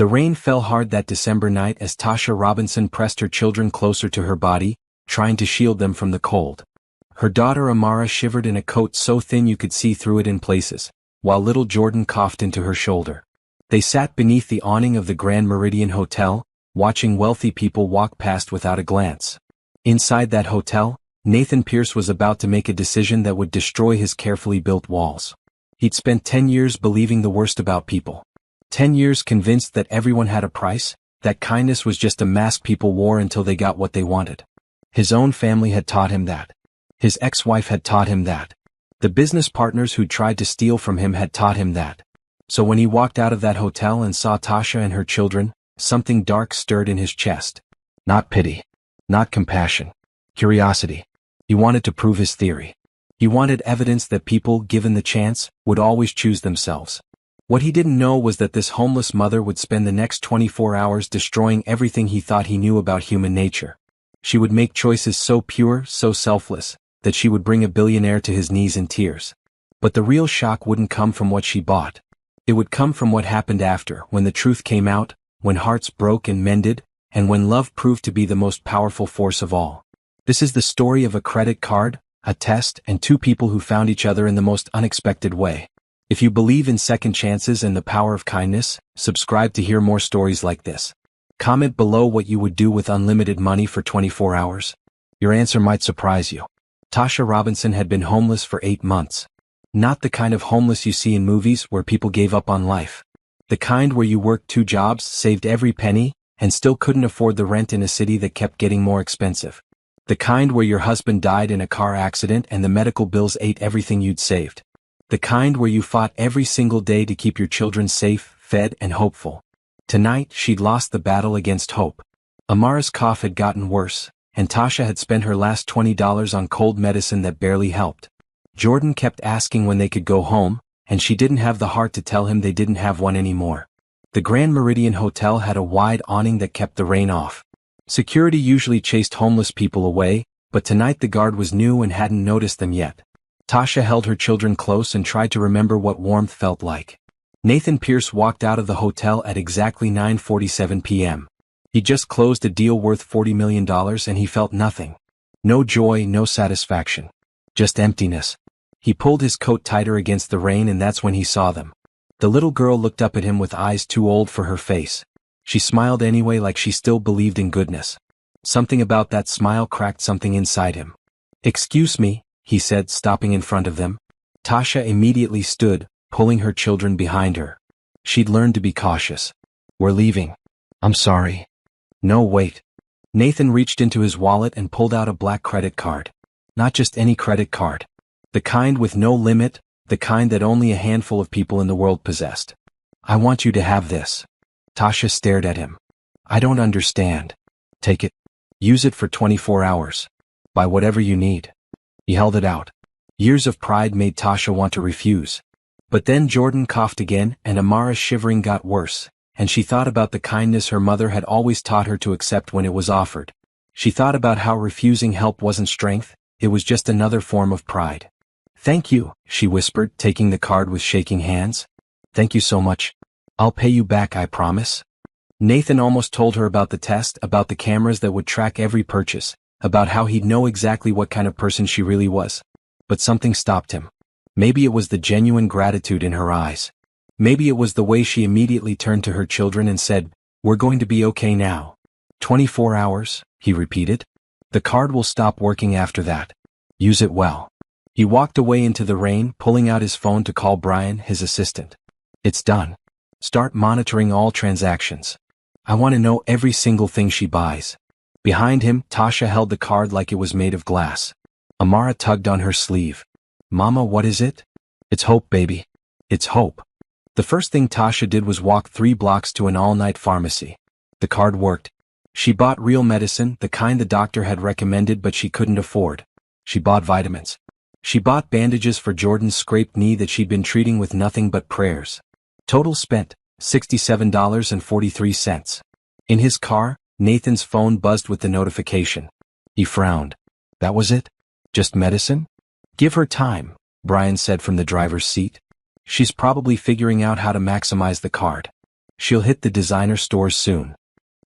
The rain fell hard that December night as Tasha Robinson pressed her children closer to her body, trying to shield them from the cold. Her daughter Amara shivered in a coat so thin you could see through it in places, while little Jordan coughed into her shoulder. They sat beneath the awning of the Grand Meridian Hotel, watching wealthy people walk past without a glance. Inside that hotel, Nathan Pierce was about to make a decision that would destroy his carefully built walls. He'd spent 10 years believing the worst about people. 10 years convinced that everyone had a price, that kindness was just a mask people wore until they got what they wanted. His own family had taught him that. His ex-wife had taught him that. The business partners who tried to steal from him had taught him that. So when he walked out of that hotel and saw Tasha and her children, something dark stirred in his chest. Not pity. Not compassion. Curiosity. He wanted to prove his theory. He wanted evidence that people, given the chance, would always choose themselves. What he didn't know was that this homeless mother would spend the next 24 hours destroying everything he thought he knew about human nature. She would make choices so pure, so selfless, that she would bring a billionaire to his knees in tears. But the real shock wouldn't come from what she bought. It would come from what happened after, when the truth came out, when hearts broke and mended, and when love proved to be the most powerful force of all. This is the story of a credit card, a test, and two people who found each other in the most unexpected way. If you believe in second chances and the power of kindness, subscribe to hear more stories like this. Comment below what you would do with unlimited money for 24 hours. Your answer might surprise you. Tasha Robinson had been homeless for 8 months. Not the kind of homeless you see in movies where people gave up on life. The kind where you worked 2 jobs, saved every penny, and still couldn't afford the rent in a city that kept getting more expensive. The kind where your husband died in a car accident and the medical bills ate everything you'd saved. The kind where you fought every single day to keep your children safe, fed, and hopeful. Tonight, she'd lost the battle against hope. Amara's cough had gotten worse, and Tasha had spent her last $20 on cold medicine that barely helped. Jordan kept asking when they could go home, and she didn't have the heart to tell him they didn't have one anymore. The Grand Meridian Hotel had a wide awning that kept the rain off. Security usually chased homeless people away, but tonight the guard was new and hadn't noticed them yet. Tasha held her children close and tried to remember what warmth felt like. Nathan Pierce walked out of the hotel at exactly 9:47 p.m. He just closed a deal worth $40 million and he felt nothing. No joy, no satisfaction. Just emptiness. He pulled his coat tighter against the rain and that's when he saw them. The little girl looked up at him with eyes too old for her face. She smiled anyway like she still believed in goodness. Something about that smile cracked something inside him. "Excuse me," he said, stopping in front of them. Tasha immediately stood, pulling her children behind her. She'd learned to be cautious. "We're leaving." "I'm sorry." "No, wait." Nathan reached into his wallet and pulled out a black credit card. Not just any credit card. The kind with no limit, the kind that only a handful of people in the world possessed. "I want you to have this." Tasha stared at him. "I don't understand." "Take it. Use it for 24 hours. Buy whatever you need." He held it out. Years of pride made Tasha want to refuse. But then Jordan coughed again and Amara's shivering got worse, and she thought about the kindness her mother had always taught her to accept when it was offered. She thought about how refusing help wasn't strength, it was just another form of pride. "Thank you," she whispered, taking the card with shaking hands. "Thank you so much. I'll pay you back, I promise." Nathan almost told her about the test, about the cameras that would track every purchase, about how he'd know exactly what kind of person she really was. But something stopped him. Maybe it was the genuine gratitude in her eyes. Maybe it was the way she immediately turned to her children and said, "We're going to be okay now." 24 hours, he repeated. "The card will stop working after that. Use it well." He walked away into the rain, pulling out his phone to call Brian, his assistant. "It's done. Start monitoring all transactions. I want to know every single thing she buys." Behind him, Tasha held the card like it was made of glass. Amara tugged on her sleeve. "Mama, what is it?" "It's hope, baby. It's hope." The first thing Tasha did was walk 3 blocks to an all-night pharmacy. The card worked. She bought real medicine, the kind the doctor had recommended but she couldn't afford. She bought vitamins. She bought bandages for Jordan's scraped knee that she'd been treating with nothing but prayers. Total spent, $67.43. In his car, Nathan's phone buzzed with the notification. He frowned. That was it? Just medicine? "Give her time," Brian said from the driver's seat. "She's probably figuring out how to maximize the card." She'll hit the designer stores soon.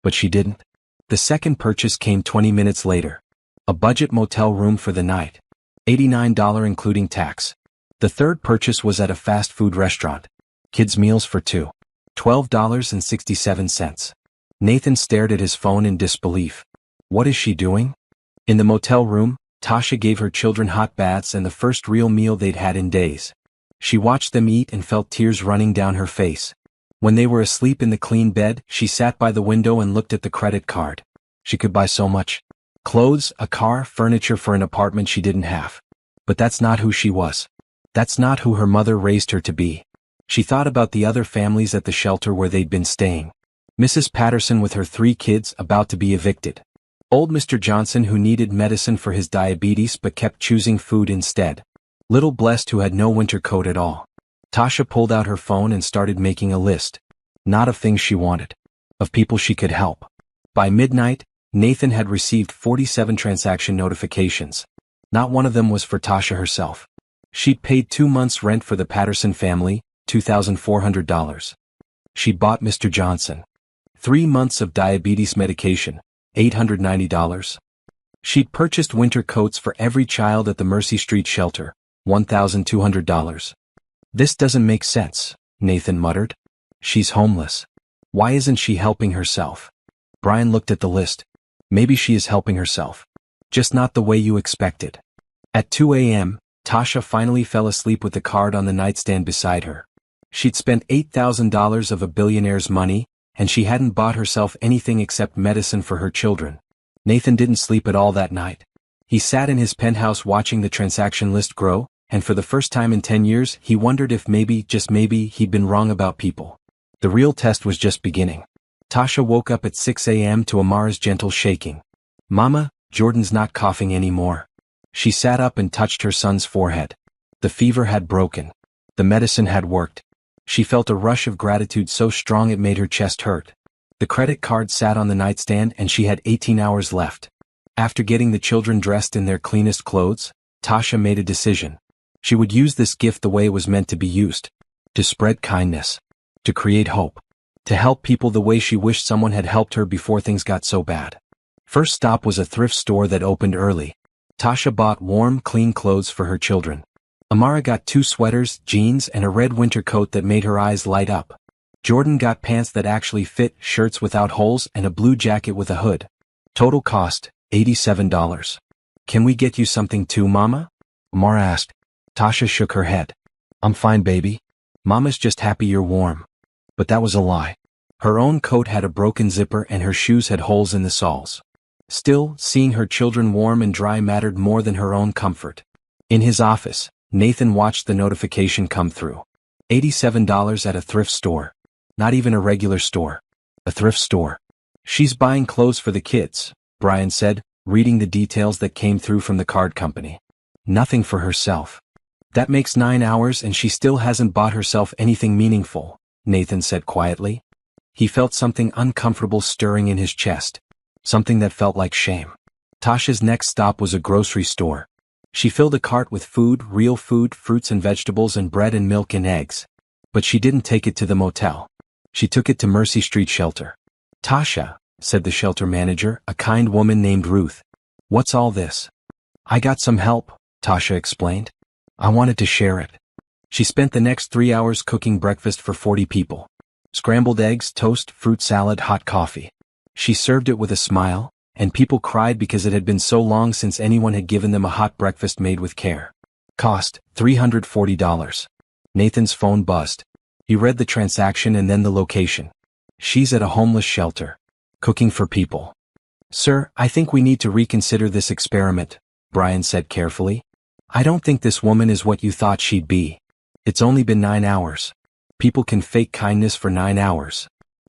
But she didn't. The second purchase came 20 minutes later. A budget motel room for the night. $89 including tax. The third purchase was at a fast food restaurant. Kids' meals for two. $12.67. Nathan stared at his phone in disbelief. What is she doing? In the motel room, Tasha gave her children hot baths and the first real meal they'd had in days. She watched them eat and felt tears running down her face. When they were asleep in the clean bed, she sat by the window and looked at the credit card. She could buy so much. Clothes, a car, furniture for an apartment she didn't have. But that's not who she was. That's not who her mother raised her to be. She thought about the other families at the shelter where they'd been staying. Mrs. Patterson with her 3 kids about to be evicted. Old Mr. Johnson who needed medicine for his diabetes but kept choosing food instead. Little Blessed who had no winter coat at all. Tasha pulled out her phone and started making a list. Not of things she wanted. Of people she could help. By midnight, Nathan had received 47 transaction notifications. Not one of them was for Tasha herself. She'd paid 2 months' rent for the Patterson family, $2,400. She'd bought Mr. Johnson 3 months of diabetes medication, $890. She'd purchased winter coats for every child at the Mercy Street shelter, $1,200. This doesn't make sense, Nathan muttered. She's homeless. Why isn't she helping herself? Brian looked at the list. Maybe she is helping herself. Just not the way you expected. At 2 a.m., Tasha finally fell asleep with the card on the nightstand beside her. She'd spent $8,000 of a billionaire's money, and she hadn't bought herself anything except medicine for her children. Nathan didn't sleep at all that night. He sat in his penthouse watching the transaction list grow, and for the first time in 10 years he wondered if maybe, just maybe, he'd been wrong about people. The real test was just beginning. Tasha woke up at 6 a.m. to Amara's gentle shaking. Mama, Jordan's not coughing anymore. She sat up and touched her son's forehead. The fever had broken. The medicine had worked. She felt a rush of gratitude so strong it made her chest hurt. The credit card sat on the nightstand and she had 18 hours left. After getting the children dressed in their cleanest clothes, Tasha made a decision. She would use this gift the way it was meant to be used. To spread kindness. To create hope. To help people the way she wished someone had helped her before things got so bad. First stop was a thrift store that opened early. Tasha bought warm, clean clothes for her children. Amara got 2 sweaters, jeans, and a red winter coat that made her eyes light up. Jordan got pants that actually fit, shirts without holes, and a blue jacket with a hood. Total cost, $87. Can we get you something too, Mama? Amara asked. Tasha shook her head. I'm fine, baby. Mama's just happy you're warm. But that was a lie. Her own coat had a broken zipper and her shoes had holes in the soles. Still, seeing her children warm and dry mattered more than her own comfort. In his office, Nathan watched the notification come through. $87 at a thrift store. Not even a regular store. A thrift store. She's buying clothes for the kids, Brian said, reading the details that came through from the card company. Nothing for herself. That makes 9 hours and she still hasn't bought herself anything meaningful, Nathan said quietly. He felt something uncomfortable stirring in his chest. Something that felt like shame. Tasha's next stop was a grocery store. She filled a cart with food, real food, fruits and vegetables and bread and milk and eggs. But she didn't take it to the motel. She took it to Mercy Street Shelter. Tasha, said the shelter manager, a kind woman named Ruth. What's all this? I got some help, Tasha explained. I wanted to share it. She spent the next 3 hours cooking breakfast for 40 people. Scrambled eggs, toast, fruit salad, hot coffee. She served it with a smile, and people cried because it had been so long since anyone had given them a hot breakfast made with care. Cost, $340. Nathan's phone buzzed. He read the transaction and then the location. She's at a homeless shelter. Cooking for people. Sir, I think we need to reconsider this experiment, Brian said carefully. I don't think this woman is what you thought she'd be. It's only been 9 hours. People can fake kindness for 9 hours.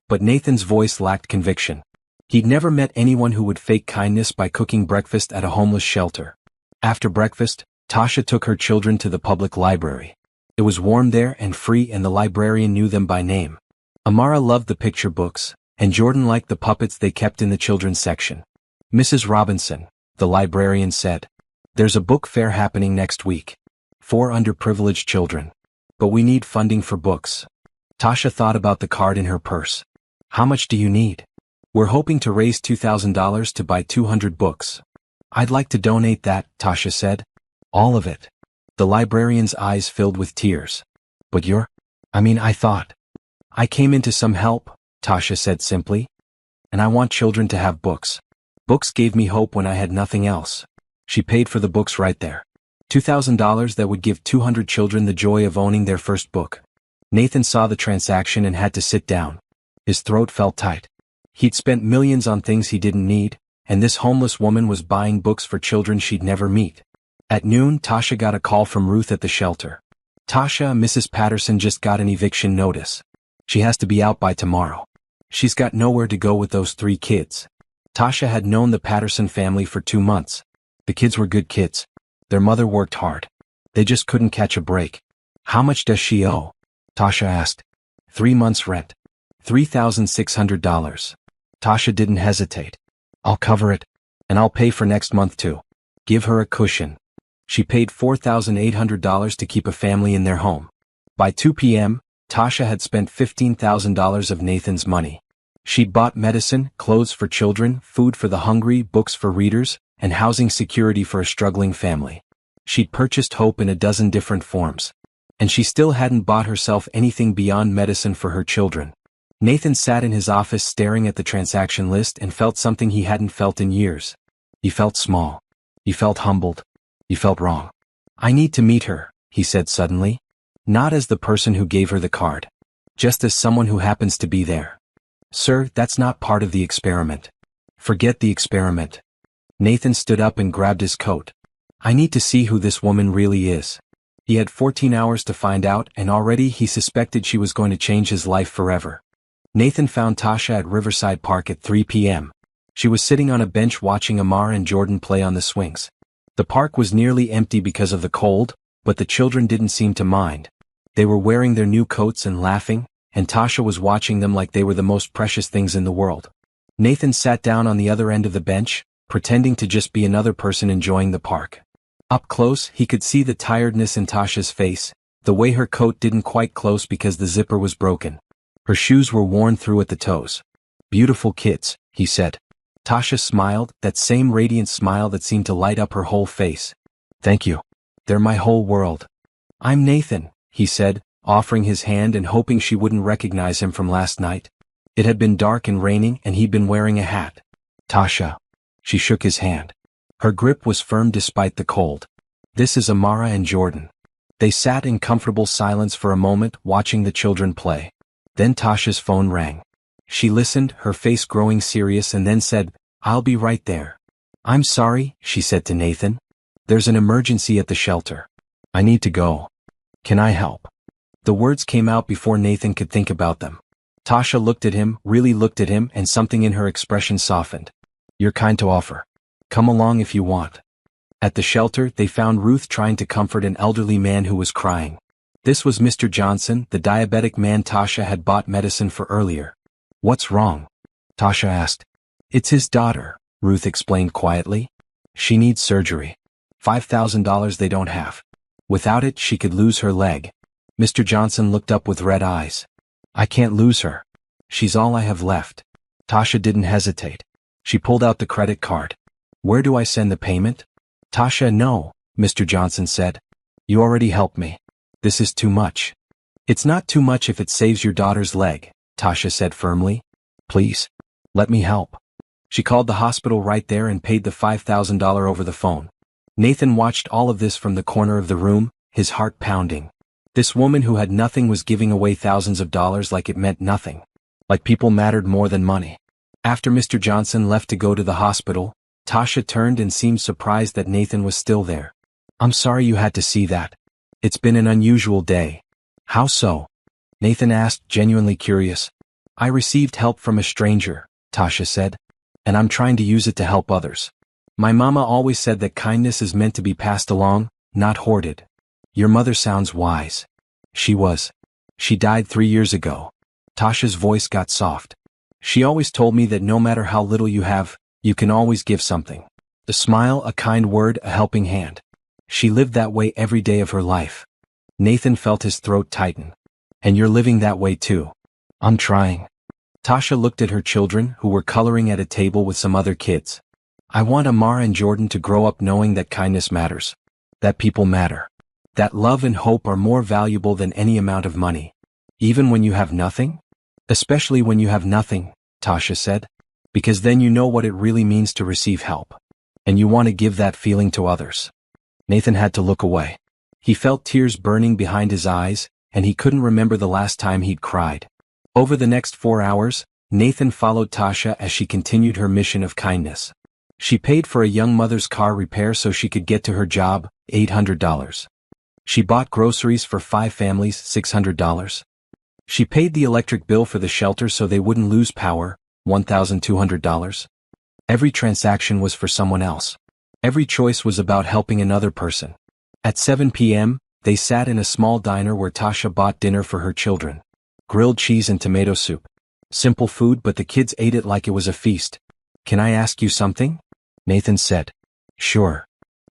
But Nathan's voice lacked conviction. He'd never met anyone who would fake kindness by cooking breakfast at a homeless shelter. After breakfast, Tasha took her children to the public library. It was warm there and free and the librarian knew them by name. Amara loved the picture books, and Jordan liked the puppets they kept in the children's section. Mrs. Robinson, the librarian said, there's a book fair happening next week. For underprivileged children. But we need funding for books. Tasha thought about the card in her purse. How much do you need? We're hoping to raise $2,000 to buy 200 books. I'd like to donate that, Tasha said. All of it. The librarian's eyes filled with tears. But I thought. I came into some help, Tasha said simply. And I want children to have books. Books gave me hope when I had nothing else. She paid for the books right there. $2,000 that would give 200 children the joy of owning their first book. Nathan saw the transaction and had to sit down. His throat felt tight. He'd spent millions on things he didn't need, and this homeless woman was buying books for children she'd never meet. At noon, Tasha got a call from Ruth at the shelter. Tasha, Mrs. Patterson just got an eviction notice. She has to be out by tomorrow. She's got nowhere to go with those 3 kids. Tasha had known the Patterson family for 2 months. The kids were good kids. Their mother worked hard. They just couldn't catch a break. How much does she owe? Tasha asked. 3 months' rent. $3,600. Tasha didn't hesitate. I'll cover it. And I'll pay for next month too. Give her a cushion. She paid $4,800 to keep a family in their home. By 2 p.m., Tasha had spent $15,000 of Nathan's money. She'd bought medicine, clothes for children, food for the hungry, books for readers, and housing security for a struggling family. She'd purchased hope in a dozen different forms. And she still hadn't bought herself anything beyond medicine for her children. Nathan sat in his office staring at the transaction list and felt something he hadn't felt in years. He felt small. He felt humbled. He felt wrong. I need to meet her, he said suddenly. Not as the person who gave her the card. Just as someone who happens to be there. Sir, that's not part of the experiment. Forget the experiment. Nathan stood up and grabbed his coat. I need to see who this woman really is. He had 14 hours to find out, and already he suspected she was going to change his life forever. Nathan found Tasha at Riverside Park at 3 p.m. She was sitting on a bench watching Amara and Jordan play on the swings. The park was nearly empty because of the cold, but the children didn't seem to mind. They were wearing their new coats and laughing, and Tasha was watching them like they were the most precious things in the world. Nathan sat down on the other end of the bench, pretending to just be another person enjoying the park. Up close, he could see the tiredness in Tasha's face, the way her coat didn't quite close because the zipper was broken. Her shoes were worn through at the toes. Beautiful kids, he said. Tasha smiled, that same radiant smile that seemed to light up her whole face. Thank you. They're my whole world. I'm Nathan, he said, offering his hand and hoping she wouldn't recognize him from last night. It had been dark and raining and he'd been wearing a hat. Tasha. She shook his hand. Her grip was firm despite the cold. This is Amara and Jordan. They sat in comfortable silence for a moment, watching the children play. Then Tasha's phone rang. She listened, her face growing serious, and then said, I'll be right there. I'm sorry, she said to Nathan. There's an emergency at the shelter. I need to go. Can I help? The words came out before Nathan could think about them. Tasha looked at him, really looked at him, and something in her expression softened. You're kind to offer. Come along if you want. At the shelter, they found Ruth trying to comfort an elderly man who was crying. This was Mr. Johnson, the diabetic man Tasha had bought medicine for earlier. What's wrong? Tasha asked. It's his daughter, Ruth explained quietly. She needs surgery. $5,000 they don't have. Without it, she could lose her leg. Mr. Johnson looked up with red eyes. I can't lose her. She's all I have left. Tasha didn't hesitate. She pulled out the credit card. Where do I send the payment? Tasha, no, Mr. Johnson said. You already helped me. This is too much. It's not too much if it saves your daughter's leg, Tasha said firmly. Please. Let me help. She called the hospital right there and paid the $5,000 over the phone. Nathan watched all of this from the corner of the room, his heart pounding. This woman who had nothing was giving away thousands of dollars like it meant nothing. Like people mattered more than money. After Mr. Johnson left to go to the hospital, Tasha turned and seemed surprised that Nathan was still there. I'm sorry you had to see that. It's been an unusual day. How so? Nathan asked, genuinely curious. I received help from a stranger, Tasha said. And I'm trying to use it to help others. My mama always said that kindness is meant to be passed along, not hoarded. Your mother sounds wise. She was. She died 3 years ago. Tasha's voice got soft. She always told me that no matter how little you have, you can always give something. A smile, a kind word, a helping hand. She lived that way every day of her life. Nathan felt his throat tighten. And you're living that way too. I'm trying. Tasha looked at her children, who were coloring at a table with some other kids. I want Amara and Jordan to grow up knowing that kindness matters. That people matter. That love and hope are more valuable than any amount of money. Even when you have nothing? Especially when you have nothing, Tasha said. Because then you know what it really means to receive help. And you want to give that feeling to others. Nathan had to look away. He felt tears burning behind his eyes, and he couldn't remember the last time he'd cried. Over the next 4 hours, Nathan followed Tasha as she continued her mission of kindness. She paid for a young mother's car repair so she could get to her job, $800. She bought groceries for 5 families, $600. She paid the electric bill for the shelter so they wouldn't lose power, $1,200. Every transaction was for someone else. Every choice was about helping another person. At 7 p.m., they sat in a small diner where Tasha bought dinner for her children. Grilled cheese and tomato soup. Simple food, but the kids ate it like it was a feast. Can I ask you something? Nathan said. Sure.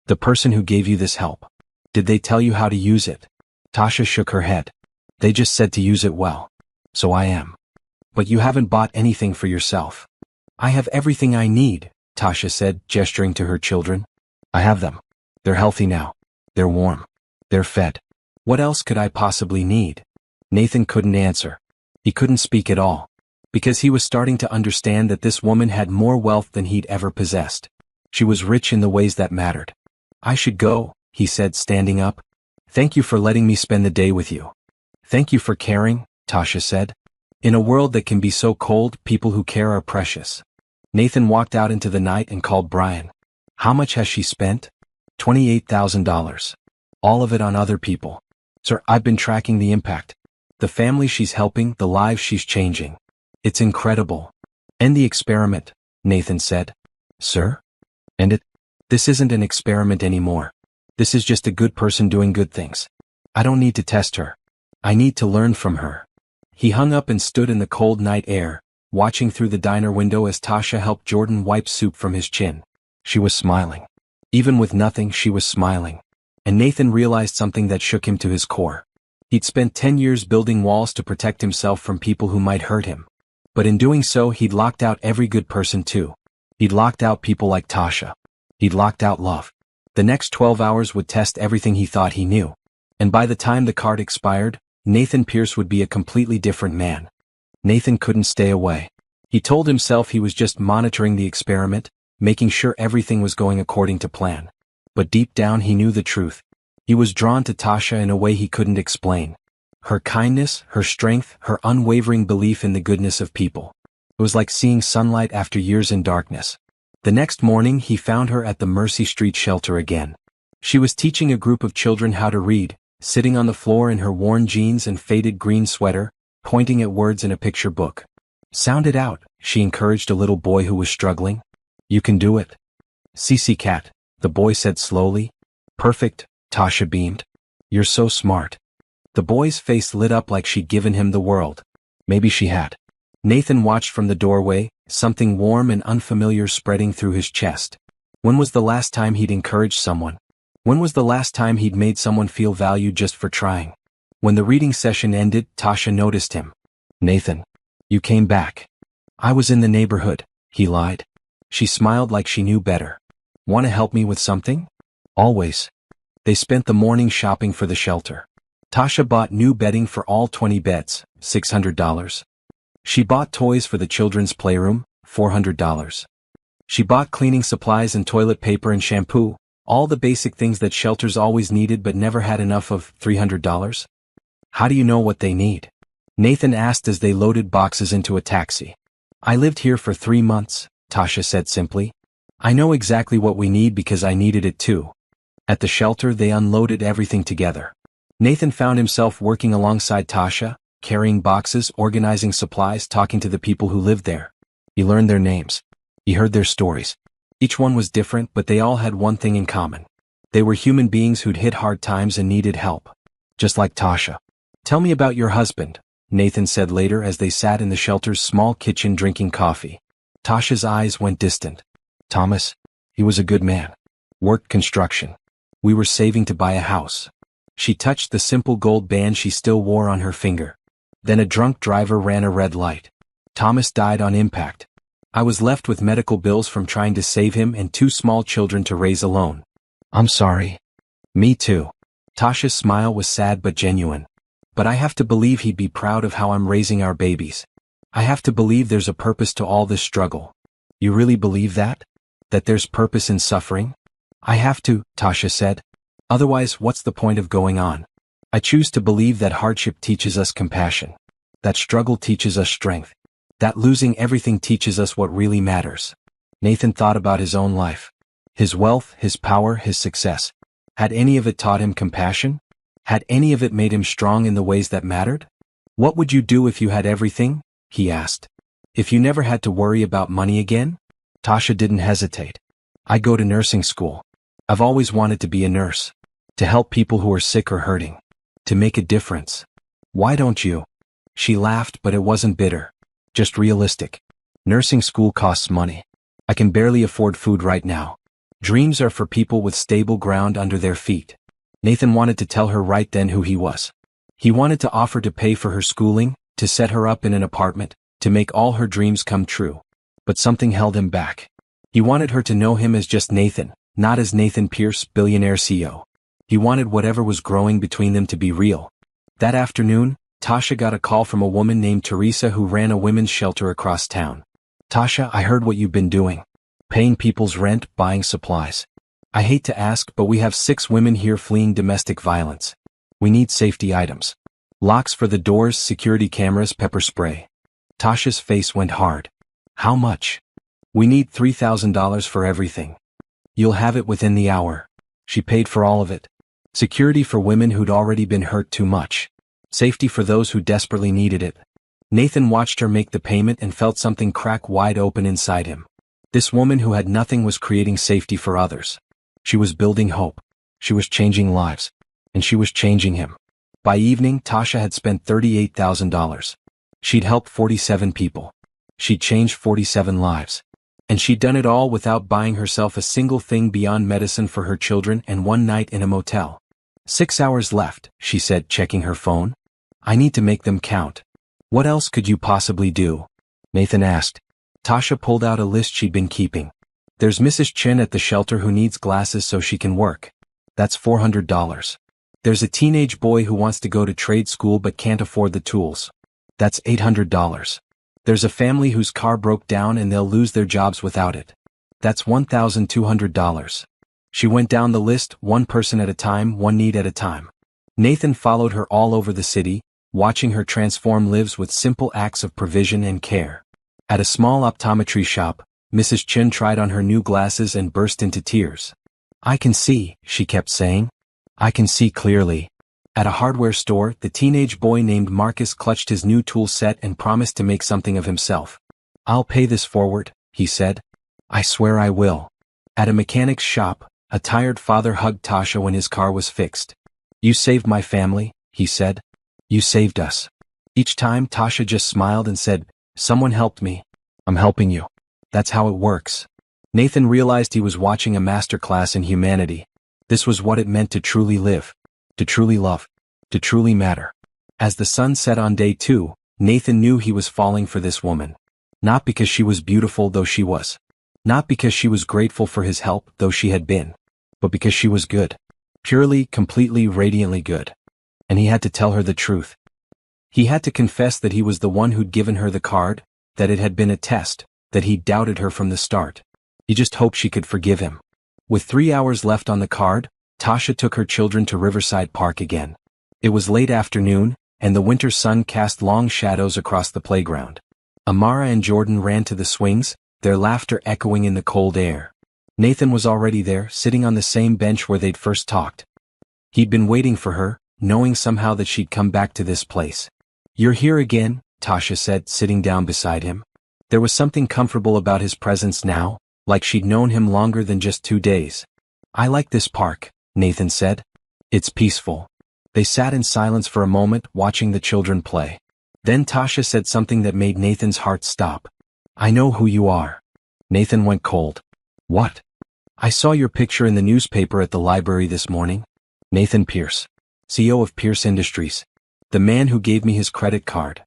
The person who gave you this help. Did they tell you how to use it? Tasha shook her head. They just said to use it well. So I am. But you haven't bought anything for yourself. I have everything I need, Tasha said, gesturing to her children. I have them. They're healthy now. They're warm. They're fed. What else could I possibly need? Nathan couldn't answer. He couldn't speak at all. Because he was starting to understand that this woman had more wealth than he'd ever possessed. She was rich in the ways that mattered. I should go, he said, standing up. Thank you for letting me spend the day with you. Thank you for caring, Tasha said. In a world that can be so cold, people who care are precious. Nathan walked out into the night and called Brian. How much has she spent? $28,000. All of it on other people. Sir, I've been tracking the impact. The family she's helping, the lives she's changing. It's incredible. End the experiment, Nathan said. Sir? End it? This isn't an experiment anymore. This is just a good person doing good things. I don't need to test her. I need to learn from her. He hung up and stood in the cold night air, watching through the diner window as Tasha helped Jordan wipe soup from his chin. She was smiling. Even with nothing, she was smiling. And Nathan realized something that shook him to his core. He'd spent 10 years building walls to protect himself from people who might hurt him. But in doing so, he'd locked out every good person too. He'd locked out people like Tasha. He'd locked out love. The next 12 hours would test everything he thought he knew. And by the time the card expired, Nathan Pierce would be a completely different man. Nathan couldn't stay away. He told himself he was just monitoring the experiment, making sure everything was going according to plan. But deep down he knew the truth. He was drawn to Tasha in a way he couldn't explain. Her kindness, her strength, her unwavering belief in the goodness of people. It was like seeing sunlight after years in darkness. The next morning he found her at the Mercy Street shelter again. She was teaching a group of children how to read, sitting on the floor in her worn jeans and faded green sweater, pointing at words in a picture book. Sound it out, she encouraged a little boy who was struggling. You can do it. Cece Cat, the boy said slowly. Perfect, Tasha beamed. You're so smart. The boy's face lit up like she'd given him the world. Maybe she had. Nathan watched from the doorway, something warm and unfamiliar spreading through his chest. When was the last time he'd encouraged someone? When was the last time he'd made someone feel valued just for trying? When the reading session ended, Tasha noticed him. Nathan. You came back. I was in the neighborhood, he lied. She smiled like she knew better. Want to help me with something? Always. They spent the morning shopping for the shelter. Tasha bought new bedding for all 20 beds, $600. She bought toys for the children's playroom, $400. She bought cleaning supplies and toilet paper and shampoo, all the basic things that shelters always needed but never had enough of, $300. How do you know what they need? Nathan asked as they loaded boxes into a taxi. I lived here for 3 months, Tasha said simply. I know exactly what we need because I needed it too. At the shelter they unloaded everything together. Nathan found himself working alongside Tasha, carrying boxes, organizing supplies, talking to the people who lived there. He learned their names. He heard their stories. Each one was different, but they all had one thing in common. They were human beings who'd hit hard times and needed help. Just like Tasha. Tell me about your husband, Nathan said later as they sat in the shelter's small kitchen drinking coffee. Tasha's eyes went distant. Thomas. He was a good man. Worked construction. We were saving to buy a house. She touched the simple gold band she still wore on her finger. Then a drunk driver ran a red light. Thomas died on impact. I was left with medical bills from trying to save him and 2 small children to raise alone. I'm sorry. Me too. Tasha's smile was sad but genuine. But I have to believe he'd be proud of how I'm raising our babies. I have to believe there's a purpose to all this struggle. You really believe that? That there's purpose in suffering? I have to, Tasha said. Otherwise, what's the point of going on? I choose to believe that hardship teaches us compassion. That struggle teaches us strength. That losing everything teaches us what really matters. Nathan thought about his own life. His wealth, his power, his success. Had any of it taught him compassion? Had any of it made him strong in the ways that mattered? What would you do if you had everything? He asked. If you never had to worry about money again? Tasha didn't hesitate. I'd go to nursing school. I've always wanted to be a nurse. To help people who are sick or hurting. To make a difference. Why don't you? She laughed, but it wasn't bitter. Just realistic. Nursing school costs money. I can barely afford food right now. Dreams are for people with stable ground under their feet. Nathan wanted to tell her right then who he was. He wanted to offer to pay for her schooling, to set her up in an apartment, to make all her dreams come true. But something held him back. He wanted her to know him as just Nathan, not as Nathan Pierce, billionaire CEO. He wanted whatever was growing between them to be real. That afternoon, Tasha got a call from a woman named Teresa who ran a women's shelter across town. Tasha, I heard what you've been doing. Paying people's rent, buying supplies. I hate to ask, but we have 6 women here fleeing domestic violence. We need safety items. Locks for the doors, security cameras, pepper spray. Tasha's face went hard. How much? We need $3,000 for everything. You'll have it within the hour. She paid for all of it. Security for women who'd already been hurt too much. Safety for those who desperately needed it. Nathan watched her make the payment and felt something crack wide open inside him. This woman who had nothing was creating safety for others. She was building hope. She was changing lives. And she was changing him. By evening, Tasha had spent $38,000. She'd helped 47 people. She'd changed 47 lives. And she'd done it all without buying herself a single thing beyond medicine for her children and one night in a motel. 6 hours left, she said, checking her phone. I need to make them count. What else could you possibly do? Nathan asked. Tasha pulled out a list she'd been keeping. There's Mrs. Chin at the shelter who needs glasses so she can work. That's $400. There's a teenage boy who wants to go to trade school but can't afford the tools. That's $800. There's a family whose car broke down and they'll lose their jobs without it. That's $1,200. She went down the list, one person at a time, one need at a time. Nathan followed her all over the city, watching her transform lives with simple acts of provision and care. At a small optometry shop, Mrs. Chin tried on her new glasses and burst into tears. I can see, she kept saying. I can see clearly. At a hardware store, the teenage boy named Marcus clutched his new tool set and promised to make something of himself. I'll pay this forward, he said. I swear I will. At a mechanic's shop, a tired father hugged Tasha when his car was fixed. You saved my family, he said. You saved us. Each time Tasha just smiled and said, someone helped me. I'm helping you. That's how it works. Nathan realized he was watching a masterclass in humanity. This was what it meant to truly live. To truly love. To truly matter. As the sun set on day 2, Nathan knew he was falling for this woman. Not because she was beautiful, though she was. Not because she was grateful for his help, though she had been. But because she was good. Purely, completely, radiantly good. And he had to tell her the truth. He had to confess that he was the one who'd given her the card, that it had been a test, that he'd doubted her from the start. He just hoped she could forgive him. With 3 hours left on the card, Tasha took her children to Riverside Park again. It was late afternoon, and the winter sun cast long shadows across the playground. Amara and Jordan ran to the swings, their laughter echoing in the cold air. Nathan was already there, sitting on the same bench where they'd first talked. He'd been waiting for her, knowing somehow that she'd come back to this place. You're here again, Tasha said, sitting down beside him. There was something comfortable about his presence now, like she'd known him longer than just 2 days. I like this park, Nathan said. It's peaceful. They sat in silence for a moment, watching the children play. Then Tasha said something that made Nathan's heart stop. I know who you are. Nathan went cold. What? I saw your picture in the newspaper at the library this morning. Nathan Pierce, CEO of Pierce Industries. The man who gave me his credit card.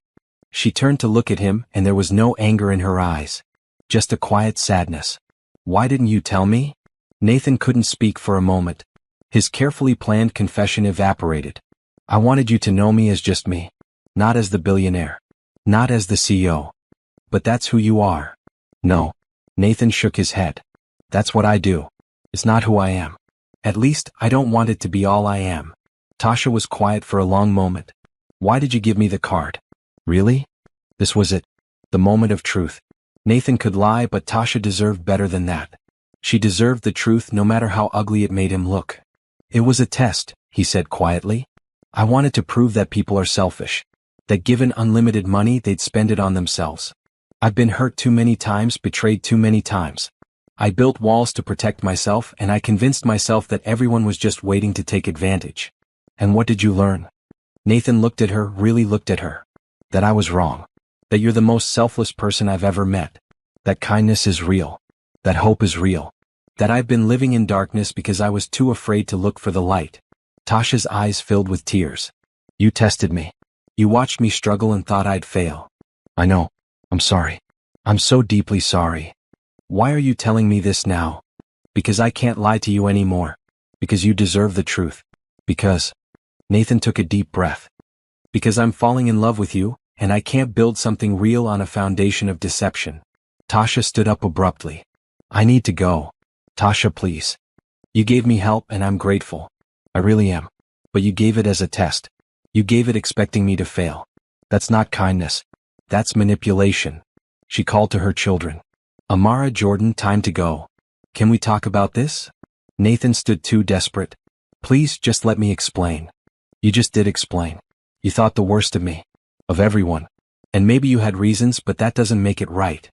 She turned to look at him and there was no anger in her eyes. Just a quiet sadness. Why didn't you tell me? Nathan couldn't speak for a moment. His carefully planned confession evaporated. I wanted you to know me as just me. Not as the billionaire. Not as the CEO. But that's who you are. No. Nathan shook his head. That's what I do. It's not who I am. At least, I don't want it to be all I am. Tasha was quiet for a long moment. Why did you give me the card? Really? This was it. The moment of truth. Nathan could lie, but Tasha deserved better than that. She deserved the truth no matter how ugly it made him look. It was a test, he said quietly. I wanted to prove that people are selfish. That given unlimited money, they'd spend it on themselves. I've been hurt too many times, betrayed too many times. I built walls to protect myself, and I convinced myself that everyone was just waiting to take advantage. And what did you learn? Nathan looked at her, really looked at her. That I was wrong. That you're the most selfless person I've ever met. That kindness is real. That hope is real. That I've been living in darkness because I was too afraid to look for the light. Tasha's eyes filled with tears. You tested me. You watched me struggle and thought I'd fail. I know. I'm sorry. I'm so deeply sorry. Why are you telling me this now? Because I can't lie to you anymore. Because you deserve the truth. Because... Nathan took a deep breath. Because I'm falling in love with you, and I can't build something real on a foundation of deception. Tasha stood up abruptly. I need to go. Tasha, please. You gave me help and I'm grateful. I really am. But you gave it as a test. You gave it expecting me to fail. That's not kindness. That's manipulation. She called to her children. Amara, Jordan, time to go. Can we talk about this? Nathan stood too desperate. Please just let me explain. You just did explain. You thought the worst of me. Of everyone. And maybe you had reasons, but that doesn't make it right.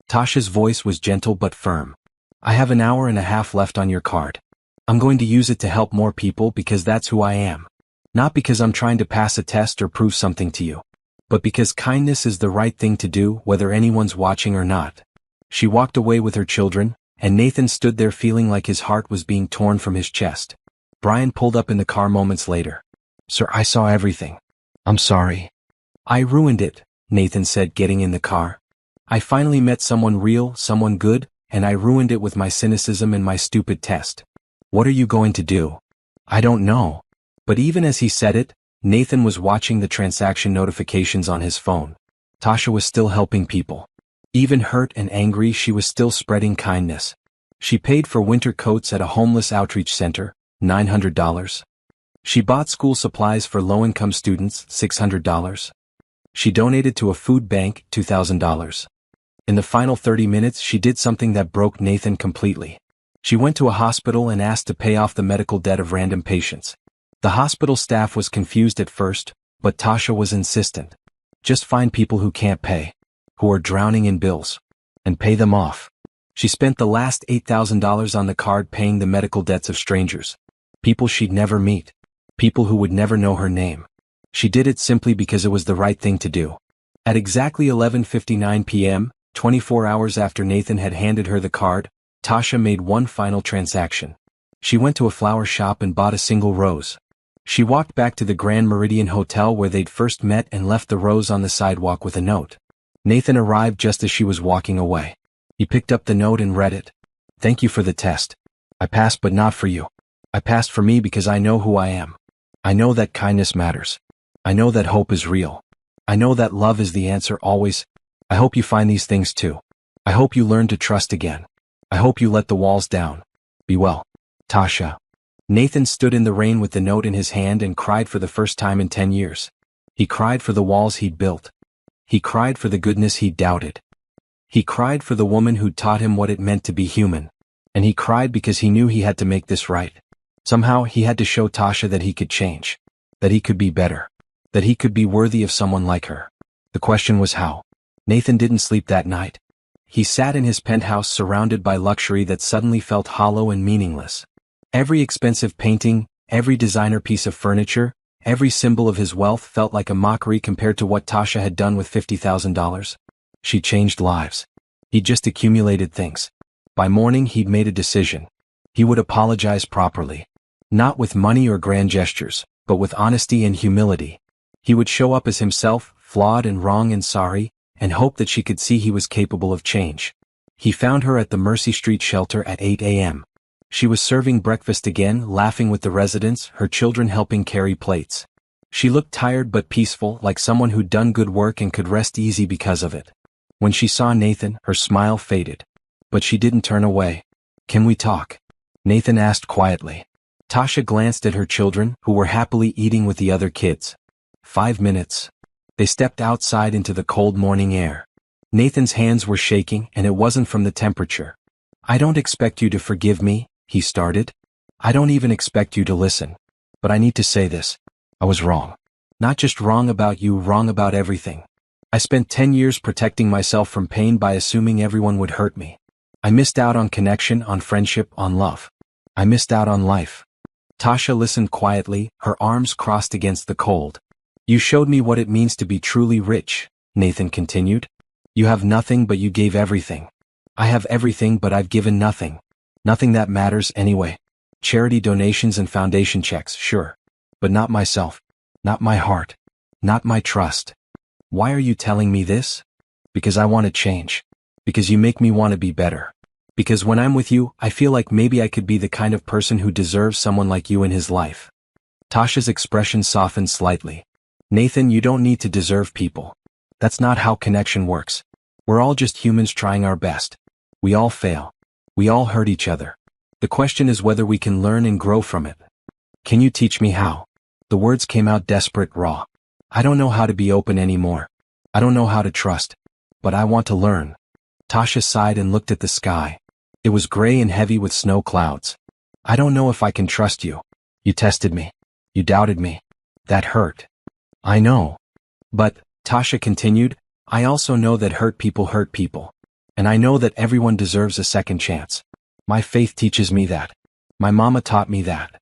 Tasha's voice was gentle but firm. I have an hour and a half left on your card. I'm going to use it to help more people because that's who I am. Not because I'm trying to pass a test or prove something to you. But because kindness is the right thing to do whether anyone's watching or not. She walked away with her children, and Nathan stood there feeling like his heart was being torn from his chest. Brian pulled up in the car moments later. Sir, I saw everything. I'm sorry. I ruined it, Nathan said, getting in the car. I finally met someone real, someone good, and I ruined it with my cynicism and my stupid test. What are you going to do? I don't know. But even as he said it, Nathan was watching the transaction notifications on his phone. Tasha was still helping people. Even hurt and angry, she was still spreading kindness. She paid for winter coats at a homeless outreach center, $900. She bought school supplies for low-income students, $600. She donated to a food bank, $2,000. In the final 30 minutes, she did something that broke Nathan completely. She went to a hospital and asked to pay off the medical debt of random patients. The hospital staff was confused at first, but Tasha was insistent. Just find people who can't pay, who are drowning in bills, and pay them off. She spent the last $8,000 on the card paying the medical debts of strangers. People she'd never meet. People who would never know her name. She did it simply because it was the right thing to do. At exactly 11:59 p.m., 24 hours after Nathan had handed her the card, Tasha made one final transaction. She went to a flower shop and bought a single rose. She walked back to the Grand Meridian Hotel where they'd first met and left the rose on the sidewalk with a note. Nathan arrived just as she was walking away. He picked up the note and read it. Thank you for the test. I passed, but not for you. I passed for me because I know who I am. I know that kindness matters. I know that hope is real. I know that love is the answer always. I hope you find these things too. I hope you learn to trust again. I hope you let the walls down. Be well. Tasha. Nathan stood in the rain with the note in his hand and cried for the first time in 10 years. He cried for the walls he'd built. He cried for the goodness he'd doubted. He cried for the woman who'd taught him what it meant to be human. And he cried because he knew he had to make this right. Somehow he had to show Tasha that he could change. That he could be better. That he could be worthy of someone like her. The question was how. Nathan didn't sleep that night. He sat in his penthouse surrounded by luxury that suddenly felt hollow and meaningless. Every expensive painting, every designer piece of furniture, every symbol of his wealth felt like a mockery compared to what Tasha had done with $50,000. She changed lives. He'd just accumulated things. By morning he'd made a decision. He would apologize properly. Not with money or grand gestures, but with honesty and humility. He would show up as himself, flawed and wrong and sorry, and hope that she could see he was capable of change. He found her at the Mercy Street shelter at 8 a.m. She was serving breakfast again, laughing with the residents, her children helping carry plates. She looked tired but peaceful, like someone who'd done good work and could rest easy because of it. When she saw Nathan, her smile faded. But she didn't turn away. "Can we talk?" Nathan asked quietly. Tasha glanced at her children, who were happily eating with the other kids. 5 minutes. They stepped outside into the cold morning air. Nathan's hands were shaking, and it wasn't from the temperature. "I don't expect you to forgive me," he started. "I don't even expect you to listen. But I need to say this. I was wrong. Not just wrong about you, wrong about everything. I spent 10 years protecting myself from pain by assuming everyone would hurt me. I missed out on connection, on friendship, on love. I missed out on life." Tasha listened quietly, her arms crossed against the cold. "You showed me what it means to be truly rich," Nathan continued. "You have nothing but you gave everything. I have everything but I've given nothing. Nothing that matters anyway. Charity donations and foundation checks, sure. But not myself. Not my heart. Not my trust. Why are you telling me this? Because I want to change. Because you make me want to be better. Because when I'm with you, I feel like maybe I could be the kind of person who deserves someone like you in his life." Tasha's expression softened slightly. "Nathan, you don't need to deserve people. That's not how connection works. We're all just humans trying our best. We all fail. We all hurt each other. The question is whether we can learn and grow from it. Can you teach me how?" The words came out desperate, raw. "I don't know how to be open anymore. I don't know how to trust. But I want to learn." Tasha sighed and looked at the sky. It was gray and heavy with snow clouds. "I don't know if I can trust you. You tested me. You doubted me. That hurt." "I know. But," Tasha continued, "I also know that hurt people. And I know that everyone deserves a second chance. My faith teaches me that. My mama taught me that."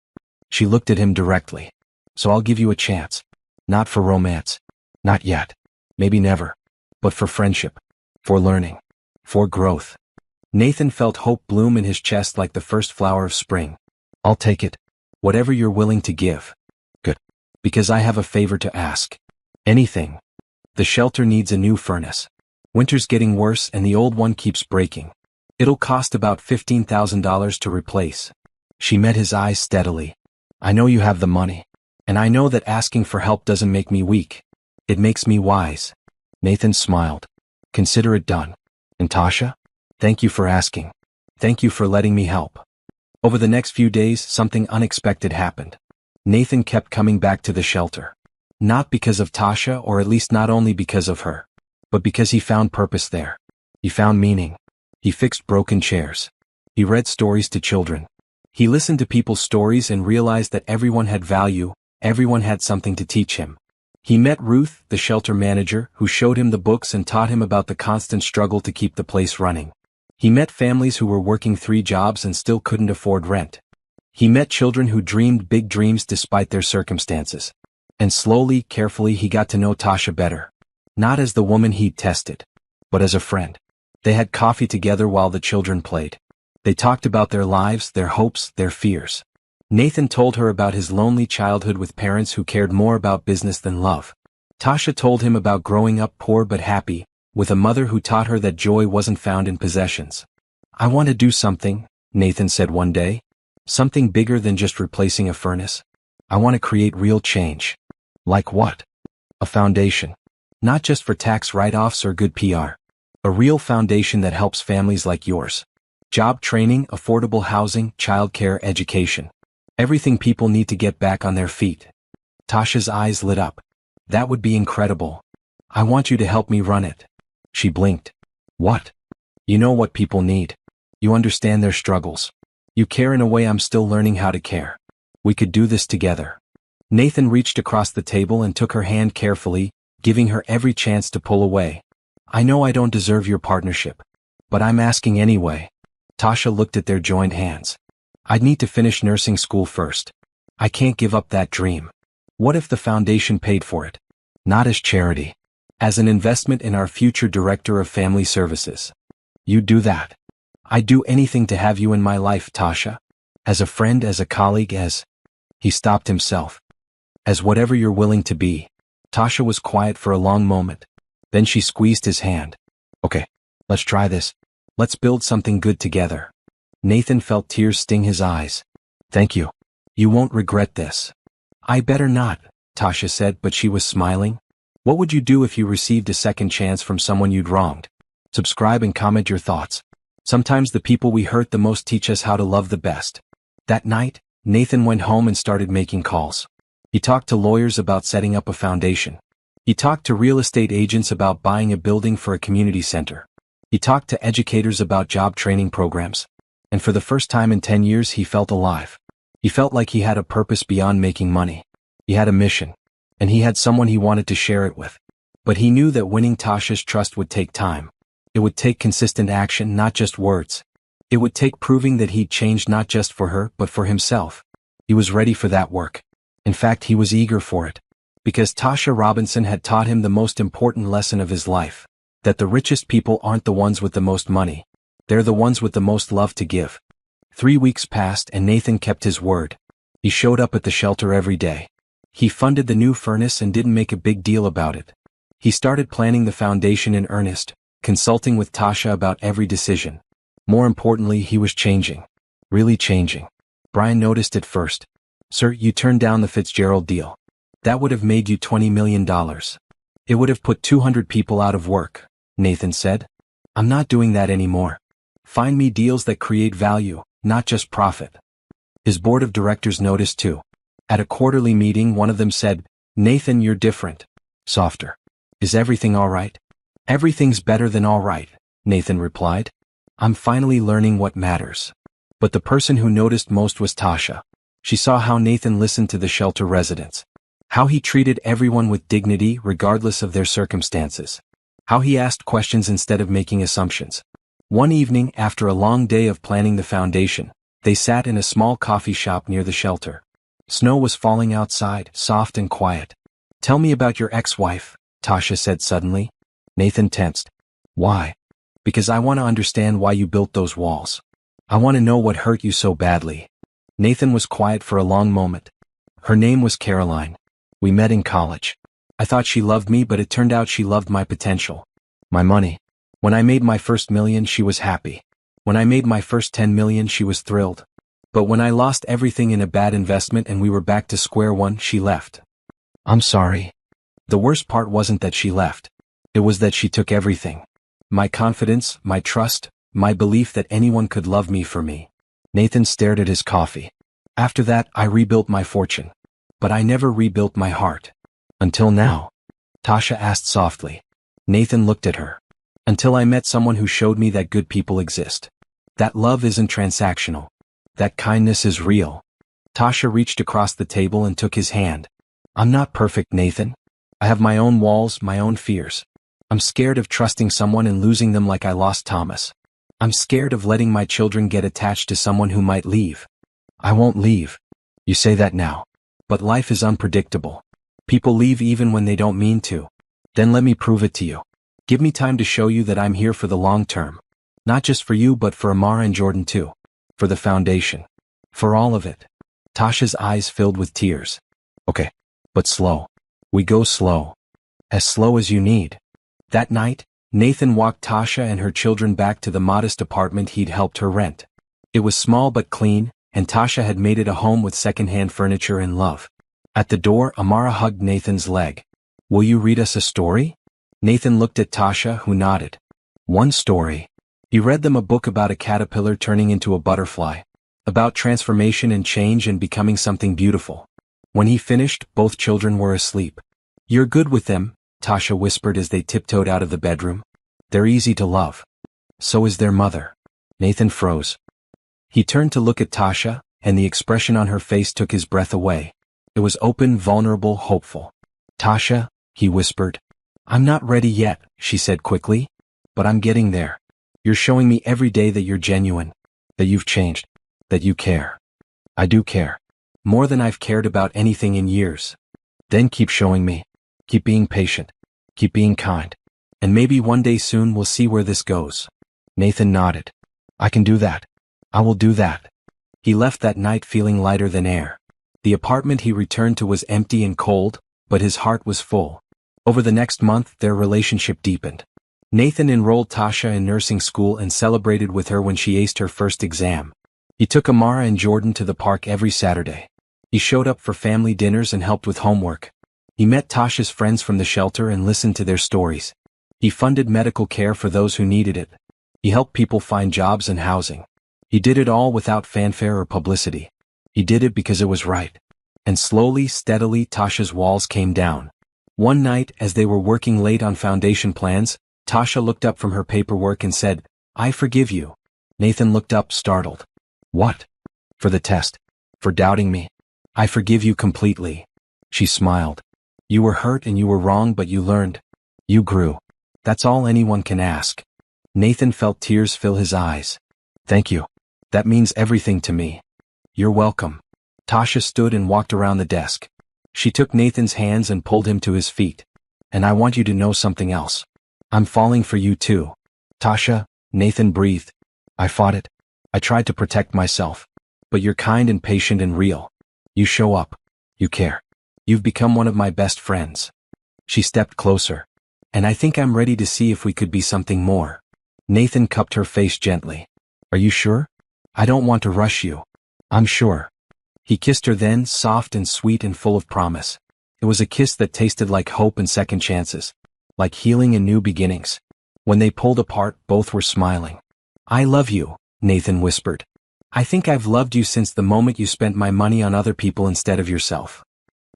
She looked at him directly. "So I'll give you a chance. Not for romance. Not yet. Maybe never. But for friendship. For learning. For growth." Nathan felt hope bloom in his chest like the first flower of spring. "I'll take it. Whatever you're willing to give." "Good. Because I have a favor to ask." "Anything." "The shelter needs a new furnace. Winter's getting worse and the old one keeps breaking. It'll cost about $15,000 to replace." She met his eyes steadily. "I know you have the money. And I know that asking for help doesn't make me weak. It makes me wise." Nathan smiled. "Consider it done. And Tasha? Thank you for asking. Thank you for letting me help." Over the next few days, something unexpected happened. Nathan kept coming back to the shelter. Not because of Tasha, or at least not only because of her. But because he found purpose there. He found meaning. He fixed broken chairs. He read stories to children. He listened to people's stories and realized that everyone had value, everyone had something to teach him. He met Ruth, the shelter manager, who showed him the books and taught him about the constant struggle to keep the place running. He met families who were working 3 jobs and still couldn't afford rent. He met children who dreamed big dreams despite their circumstances. And slowly, carefully, he got to know Tasha better. Not as the woman he'd tested, but as a friend. They had coffee together while the children played. They talked about their lives, their hopes, their fears. Nathan told her about his lonely childhood with parents who cared more about business than love. Tasha told him about growing up poor but happy, with a mother who taught her that joy wasn't found in possessions. "I want to do something," Nathan said one day. "Something bigger than just replacing a furnace. I want to create real change." "Like what?" "A foundation. Not just for tax write-offs or good PR. A real foundation that helps families like yours. Job training, affordable housing, childcare, education. Everything people need to get back on their feet." Tasha's eyes lit up. "That would be incredible. I want you to help me run it." She blinked. "What?" "You know what people need. You understand their struggles. You care in a way I'm still learning how to care. We could do this together." Nathan reached across the table and took her hand carefully, giving her every chance to pull away. "I know I don't deserve your partnership. But I'm asking anyway." Tasha looked at their joined hands. "I'd need to finish nursing school first. I can't give up that dream. What if the foundation paid for it? Not as charity. As an investment in our future director of family services." "You do that." "I'd do anything to have you in my life, Tasha. As a friend, as a colleague, as..." He stopped himself. "As whatever you're willing to be." Tasha was quiet for a long moment. Then she squeezed his hand. Okay, let's try this. Let's build something good together. Nathan felt tears sting his eyes. Thank you. You won't regret this. I better not, Tasha said, but she was smiling. What would you do if you received a second chance from someone you'd wronged? Subscribe and comment your thoughts. Sometimes the people we hurt the most teach us how to love the best. That night, Nathan went home and started making calls. He talked to lawyers about setting up a foundation. He talked to real estate agents about buying a building for a community center. He talked to educators about job training programs. And for the first time in 10 years he felt alive. He felt like he had a purpose beyond making money. He had a mission. And he had someone he wanted to share it with. But he knew that winning Tasha's trust would take time. It would take consistent action, not just words. It would take proving that he'd changed not just for her, but for himself. He was ready for that work. In fact, he was eager for it. Because Tasha Robinson had taught him the most important lesson of his life. That the richest people aren't the ones with the most money. They're the ones with the most love to give. 3 weeks passed and Nathan kept his word. He showed up at the shelter every day. He funded the new furnace and didn't make a big deal about it. He started planning the foundation in earnest, consulting with Tasha about every decision. More importantly, he was changing. Really changing. Brian noticed it first. Sir, you turned down the Fitzgerald deal. That would have made you $20 million. It would have put 200 people out of work, Nathan said. I'm not doing that anymore. Find me deals that create value, not just profit. His board of directors noticed too. At a quarterly meeting, one of them said, Nathan, you're different. Softer. Is everything all right? Everything's better than all right, Nathan replied. I'm finally learning what matters. But the person who noticed most was Tasha. She saw how Nathan listened to the shelter residents. How he treated everyone with dignity regardless of their circumstances. How he asked questions instead of making assumptions. One evening, after a long day of planning the foundation, they sat in a small coffee shop near the shelter. Snow was falling outside, soft and quiet. Tell me about your ex-wife, Tasha said suddenly. Nathan tensed. Why? Because I want to understand why you built those walls. I want to know what hurt you so badly. Nathan was quiet for a long moment. Her name was Caroline. We met in college. I thought she loved me, but it turned out she loved my potential. My money. When I made my first $1 million, she was happy. When I made my first $10 million, she was thrilled. But when I lost everything in a bad investment and we were back to square one, she left. I'm sorry. The worst part wasn't that she left. It was that she took everything. My confidence, my trust, my belief that anyone could love me for me. Nathan stared at his coffee. After that, I rebuilt my fortune. But I never rebuilt my heart. Until now. Tasha asked softly. Nathan looked at her. Until I met someone who showed me that good people exist. That love isn't transactional. That kindness is real. Tasha reached across the table and took his hand. I'm not perfect, Nathan. I have my own walls, my own fears. I'm scared of trusting someone and losing them like I lost Thomas. I'm scared of letting my children get attached to someone who might leave. I won't leave. You say that now. But life is unpredictable. People leave even when they don't mean to. Then let me prove it to you. Give me time to show you that I'm here for the long term. Not just for you, but for Amara and Jordan too. For the foundation. For all of it. Tasha's eyes filled with tears. Okay. But slow. We go slow. As slow as you need. That night, Nathan walked Tasha and her children back to the modest apartment he'd helped her rent. It was small but clean, and Tasha had made it a home with secondhand furniture and love. At the door, Amara hugged Nathan's leg. Will you read us a story? Nathan looked at Tasha, who nodded. One story. He read them a book about a caterpillar turning into a butterfly. About transformation and change and becoming something beautiful. When he finished, both children were asleep. You're good with them, Tasha whispered as they tiptoed out of the bedroom. They're easy to love. So is their mother. Nathan froze. He turned to look at Tasha, and the expression on her face took his breath away. It was open, vulnerable, hopeful. Tasha, he whispered. I'm not ready yet, she said quickly. But I'm getting there. You're showing me every day that you're genuine. That you've changed. That you care. I do care. More than I've cared about anything in years. Then keep showing me. Keep being patient. Keep being kind. And maybe one day soon we'll see where this goes. Nathan nodded. I can do that. I will do that. He left that night feeling lighter than air. The apartment he returned to was empty and cold, but his heart was full. Over the next month, their relationship deepened. Nathan enrolled Tasha in nursing school and celebrated with her when she aced her first exam. He took Amara and Jordan to the park every Saturday. He showed up for family dinners and helped with homework. He met Tasha's friends from the shelter and listened to their stories. He funded medical care for those who needed it. He helped people find jobs and housing. He did it all without fanfare or publicity. He did it because it was right. And slowly, steadily, Tasha's walls came down. One night, as they were working late on foundation plans, Tasha looked up from her paperwork and said, "I forgive you." Nathan looked up, startled. "What?" "For the test. For doubting me. I forgive you completely." She smiled. "You were hurt and you were wrong, but you learned. You grew. That's all anyone can ask." Nathan felt tears fill his eyes. "Thank you. That means everything to me." "You're welcome." Tasha stood and walked around the desk. She took Nathan's hands and pulled him to his feet. "And I want you to know something else. I'm falling for you too." "Tasha," Nathan breathed. "I fought it. I tried to protect myself. But you're kind and patient and real. You show up. You care. You've become one of my best friends." She stepped closer. "And I think I'm ready to see if we could be something more." Nathan cupped her face gently. "Are you sure? I don't want to rush you." "I'm sure." He kissed her then, soft and sweet and full of promise. It was a kiss that tasted like hope and second chances. Like healing and new beginnings. When they pulled apart, both were smiling. "I love you," Nathan whispered. "I think I've loved you since the moment you spent my money on other people instead of yourself."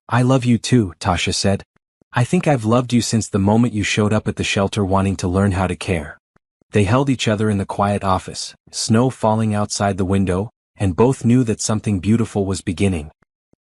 "I love you too," Tasha said. "I think I've loved you since the moment you showed up at the shelter wanting to learn how to care." They held each other in the quiet office, snow falling outside the window, and both knew that something beautiful was beginning.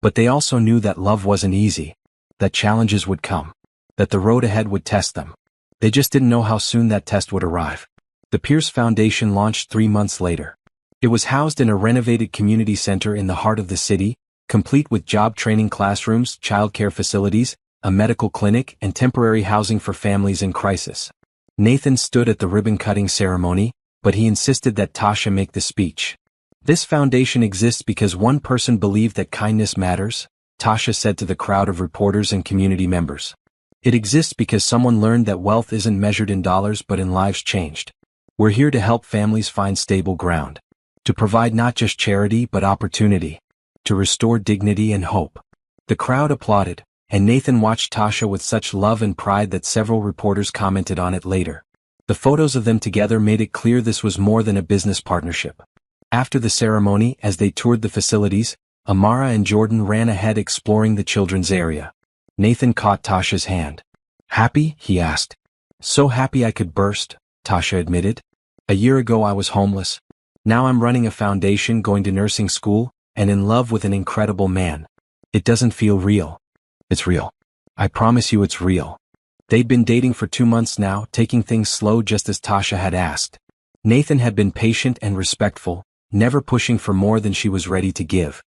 But they also knew that love wasn't easy, that challenges would come, that the road ahead would test them. They just didn't know how soon that test would arrive. The Pierce Foundation launched 3 months later. It was housed in a renovated community center in the heart of the city, complete with job training classrooms, childcare facilities, a medical clinic, and temporary housing for families in crisis. Nathan stood at the ribbon-cutting ceremony, but he insisted that Tasha make the speech. "This foundation exists because one person believed that kindness matters," Tasha said to the crowd of reporters and community members. "It exists because someone learned that wealth isn't measured in dollars but in lives changed. We're here to help families find stable ground. To provide not just charity but opportunity. To restore dignity and hope." The crowd applauded, and Nathan watched Tasha with such love and pride that several reporters commented on it later. The photos of them together made it clear this was more than a business partnership. After the ceremony, as they toured the facilities, Amara and Jordan ran ahead exploring the children's area. Nathan caught Tasha's hand. "Happy?" he asked. "So happy I could burst," Tasha admitted. "A year ago I was homeless. Now I'm running a foundation, going to nursing school, and in love with an incredible man. It doesn't feel real." "It's real. I promise you it's real." They'd been dating for 2 months now, taking things slow just as Tasha had asked. Nathan had been patient and respectful, never pushing for more than she was ready to give.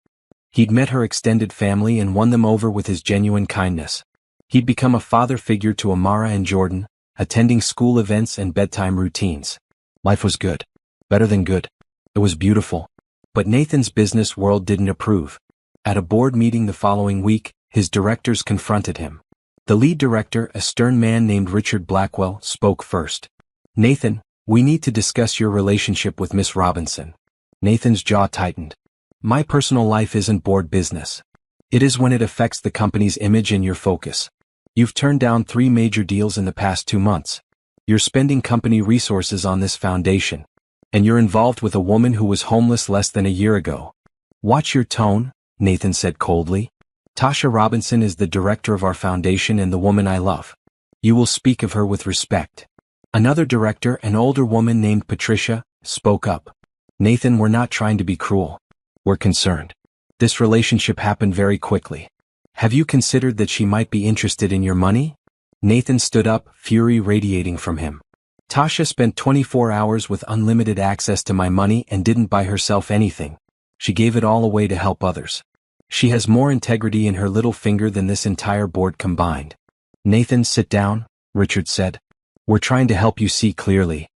He'd met her extended family and won them over with his genuine kindness. He'd become a father figure to Amara and Jordan, attending school events and bedtime routines. Life was good. Better than good. It was beautiful. But Nathan's business world didn't approve. At a board meeting the following week, his directors confronted him. The lead director, a stern man named Richard Blackwell, spoke first. "Nathan, we need to discuss your relationship with Miss Robinson." Nathan's jaw tightened. "My personal life isn't board business. It is when it affects the company's image and your focus. You've turned down 3 major deals in the past 2 months. You're spending company resources on this foundation. And you're involved with a woman who was homeless less than a year ago." "Watch your tone," Nathan said coldly. "Tasha Robinson is the director of our foundation and the woman I love. You will speak of her with respect." Another director, an older woman named Patricia, spoke up. "Nathan, we're not trying to be cruel. We're concerned. This relationship happened very quickly. Have you considered that she might be interested in your money?" Nathan stood up, fury radiating from him. "Tasha spent 24 hours with unlimited access to my money and didn't buy herself anything. She gave it all away to help others. She has more integrity in her little finger than this entire board combined." "Nathan, sit down," Richard said. "We're trying to help you see clearly.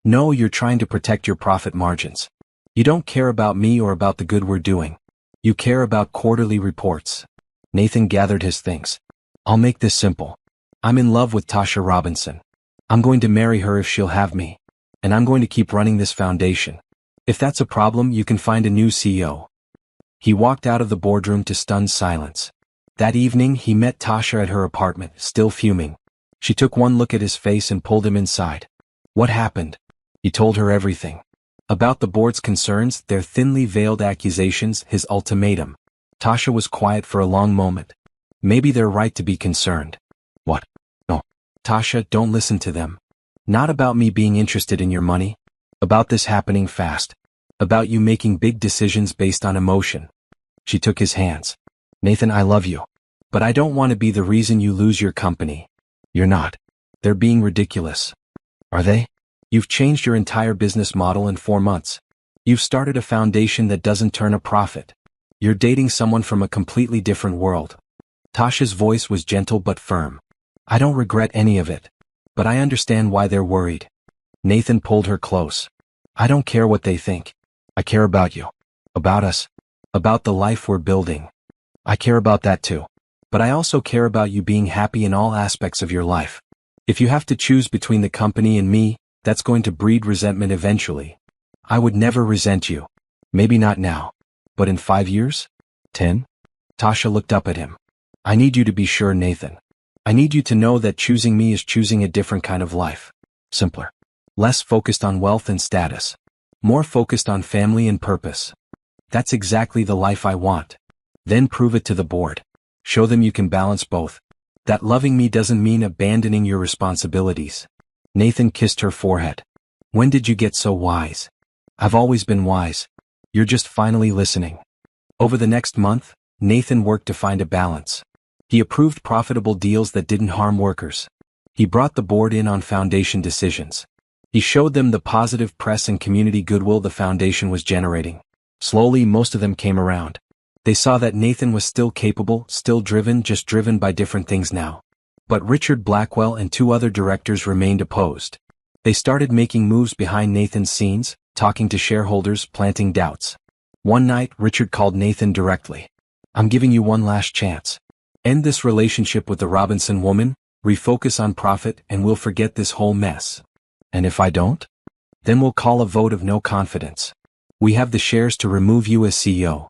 No, you're trying to protect your profit margins. You don't care about me or about the good we're doing. You care about quarterly reports." Nathan gathered his things. I'll make this simple. I'm in love with Tasha Robinson. I'm going to marry her if she'll have me. And I'm going to keep running this foundation. If that's a problem, you can find a new CEO. He walked out of the boardroom to stunned silence. That evening, he met Tasha at her apartment, still fuming. She took one look at his face and pulled him inside. What happened? He told her everything. About the board's concerns, their thinly veiled accusations, his ultimatum. Tasha was quiet for a long moment. Maybe they're right to be concerned. What? No. Tasha, don't listen to them. Not about me being interested in your money. About this happening fast. About you making big decisions based on emotion. She took his hands. Nathan, I love you. But I don't want to be the reason you lose your company. You're not. They're being ridiculous. Are they? You've changed your entire business model in 4 months. You've started a foundation that doesn't turn a profit. You're dating someone from a completely different world. Tasha's voice was gentle but firm. I don't regret any of it. But I understand why they're worried. Nathan pulled her close. I don't care what they think. I care about you. About us. About the life we're building. I care about that too. But I also care about you being happy in all aspects of your life. If you have to choose between the company and me, that's going to breed resentment eventually. I would never resent you. Maybe not now. But in 5 years? 10? Tasha looked up at him. I need you to be sure, Nathan. I need you to know that choosing me is choosing a different kind of life. Simpler. Less focused on wealth and status. More focused on family and purpose. That's exactly the life I want. Then prove it to the board. Show them you can balance both. That loving me doesn't mean abandoning your responsibilities. Nathan kissed her forehead. When did you get so wise? I've always been wise. You're just finally listening. Over the next month, Nathan worked to find a balance. He approved profitable deals that didn't harm workers. He brought the board in on foundation decisions. He showed them the positive press and community goodwill the foundation was generating. Slowly, most of them came around. They saw that Nathan was still capable, still driven, just driven by different things now. But Richard Blackwell and 2 other directors remained opposed. They started making moves behind Nathan's scenes, talking to shareholders, planting doubts. One night, Richard called Nathan directly. I'm giving you one last chance. End this relationship with the Robinson woman, refocus on profit, and we'll forget this whole mess. And if I don't? Then we'll call a vote of no confidence. We have the shares to remove you as CEO.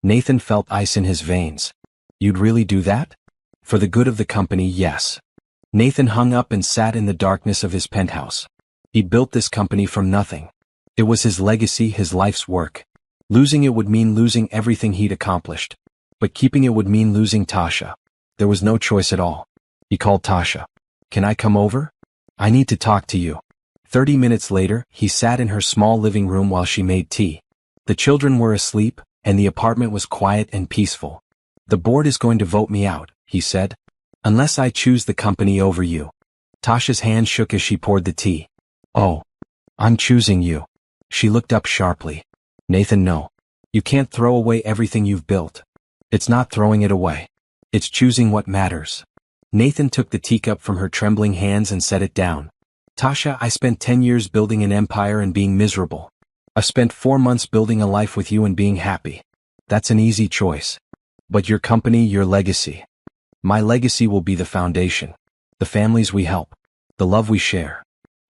Nathan felt ice in his veins. You'd really do that? For the good of the company, yes. Nathan hung up and sat in the darkness of his penthouse. He built this company from nothing. It was his legacy, his life's work. Losing it would mean losing everything he'd accomplished. But keeping it would mean losing Tasha. There was no choice at all. He called Tasha. Can I come over? I need to talk to you. 30 minutes later, he sat in her small living room while she made tea. The children were asleep, and the apartment was quiet and peaceful. The board is going to vote me out, he said. Unless I choose the company over you. Tasha's hand shook as she poured the tea. Oh. I'm choosing you. She looked up sharply. Nathan, no. You can't throw away everything you've built. It's not throwing it away. It's choosing what matters. Nathan took the teacup from her trembling hands and set it down. Tasha, I spent 10 years building an empire and being miserable. I've spent 4 months building a life with you and being happy. That's an easy choice. But your company, your legacy. My legacy will be the foundation. The families we help. The love we share.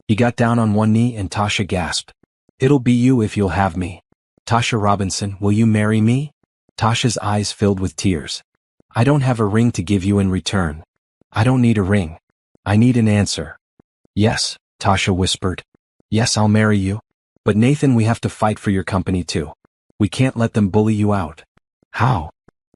He got down on one knee and Tasha gasped. It'll be you if you'll have me. Tasha Robinson, will you marry me? Tasha's eyes filled with tears. I don't have a ring to give you in return. I don't need a ring. I need an answer. Yes, Tasha whispered. Yes, I'll marry you. But Nathan, we have to fight for your company too. We can't let them bully you out. How?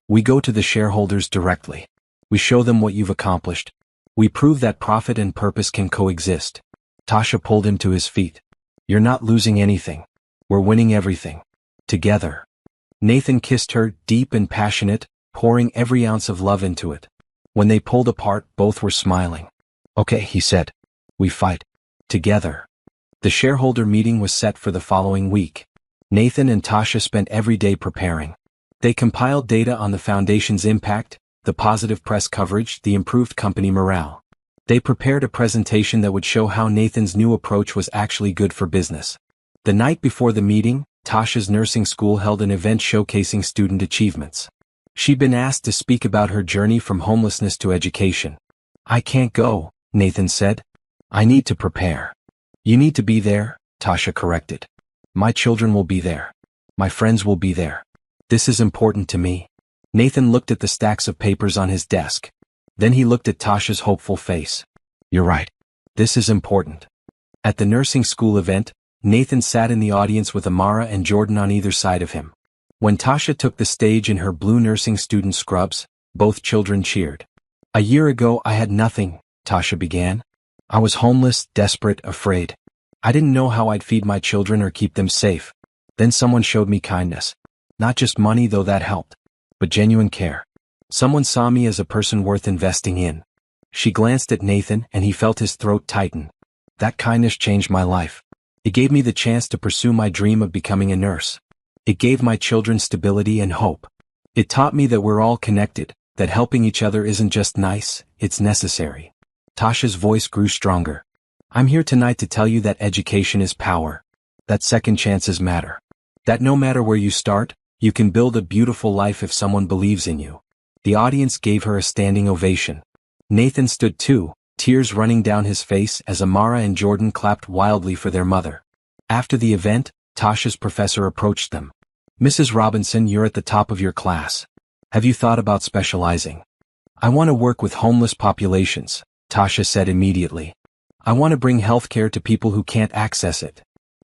We go to the shareholders directly. We show them what you've accomplished. We prove that profit and purpose can coexist. Tasha pulled him to his feet. You're not losing anything. We're winning everything. Together. Nathan kissed her, deep and passionate, pouring every ounce of love into it. When they pulled apart, both were smiling. Okay, he said. We fight. Together. The shareholder meeting was set for the following week. Nathan and Tasha spent every day preparing. They compiled data on the foundation's impact, the positive press coverage, the improved company morale. They prepared a presentation that would show how Nathan's new approach was actually good for business. The night before the meeting, Tasha's nursing school held an event showcasing student achievements. She'd been asked to speak about her journey from homelessness to education. I can't go, Nathan said. I need to prepare. You need to be there, Tasha corrected. My children will be there. My friends will be there. This is important to me. Nathan looked at the stacks of papers on his desk. Then he looked at Tasha's hopeful face. You're right. This is important. At the nursing school event, Nathan sat in the audience with Amara and Jordan on either side of him. When Tasha took the stage in her blue nursing student scrubs, both children cheered. A year ago I had nothing, Tasha began. I was homeless, desperate, afraid. I didn't know how I'd feed my children or keep them safe. Then someone showed me kindness. Not just money, though that helped, but genuine care. Someone saw me as a person worth investing in. She glanced at Nathan and he felt his throat tighten. That kindness changed my life. It gave me the chance to pursue my dream of becoming a nurse. It gave my children stability and hope. It taught me that we're all connected, that helping each other isn't just nice, it's necessary. Tasha's voice grew stronger. I'm here tonight to tell you that education is power. That second chances matter. That no matter where you start, you can build a beautiful life if someone believes in you. The audience gave her a standing ovation. Nathan stood too, tears running down his face as Amara and Jordan clapped wildly for their mother. After the event, Tasha's professor approached them. Mrs. Robinson, you're at the top of your class. Have you thought about specializing? I want to work with homeless populations, Tasha said immediately. I want to bring healthcare to people who can't access it.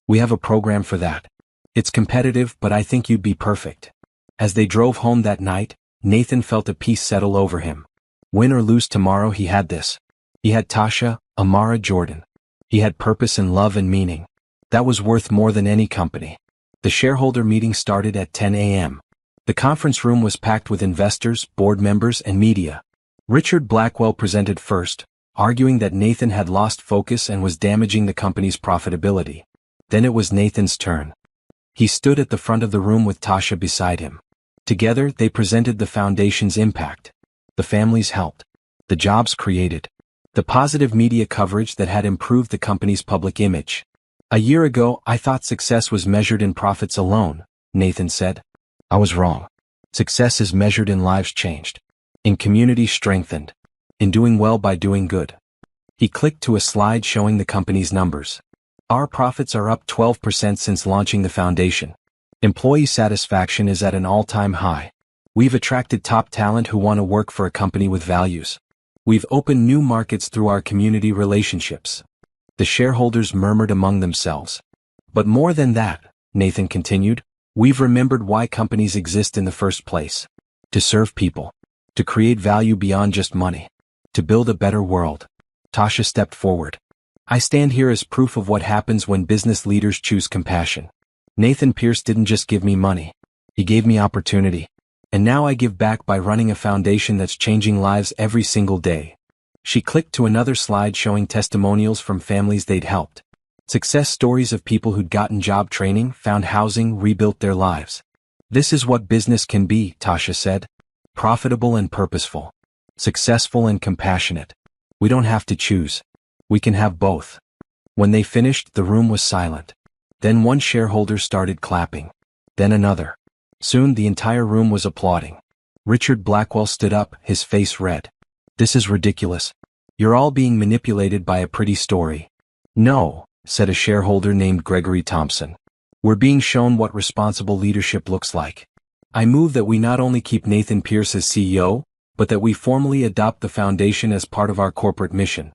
We have a program for that. It's competitive, but I think you'd be perfect. As they drove home that night, Nathan felt a peace settle over him. Win or lose tomorrow, he had this. He had Tasha, Amara, Jordan. He had purpose and love and meaning. That was worth more than any company. The shareholder meeting started at 10 a.m. The conference room was packed with investors, board members, and media. Richard Blackwell presented first, arguing that Nathan had lost focus and was damaging the company's profitability. Then it was Nathan's turn. He stood at the front of the room with Tasha beside him. Together, they presented the foundation's impact. The families helped. The jobs created. The positive media coverage that had improved the company's public image. A year ago, I thought success was measured in profits alone, Nathan said. I was wrong. Success is measured in lives changed. In communities strengthened. In doing well by doing good. He clicked to a slide showing the company's numbers. Our profits are up 12% since launching the foundation. Employee satisfaction is at an all-time high. We've attracted top talent who want to work for a company with values. We've opened new markets through our community relationships. The shareholders murmured among themselves. But more than that, Nathan continued, we've remembered why companies exist in the first place. To serve people. To create value beyond just money. To build a better world. Tasha stepped forward. I stand here as proof of what happens when business leaders choose compassion. Nathan Pierce didn't just give me money. He gave me opportunity. And now I give back by running a foundation that's changing lives every single day. She clicked to another slide showing testimonials from families they'd helped. Success stories of people who'd gotten job training, found housing, rebuilt their lives. This is what business can be, Tasha said. Profitable and purposeful. Successful and compassionate. We don't have to choose. We can have both. When they finished, the room was silent. Then one shareholder started clapping. Then another. Soon the entire room was applauding. Richard Blackwell stood up, his face red. This is ridiculous. You're all being manipulated by a pretty story. No, said a shareholder named Gregory Thompson. We're being shown what responsible leadership looks like. I move that we not only keep Nathan Pierce as CEO, but that we formally adopt the foundation as part of our corporate mission.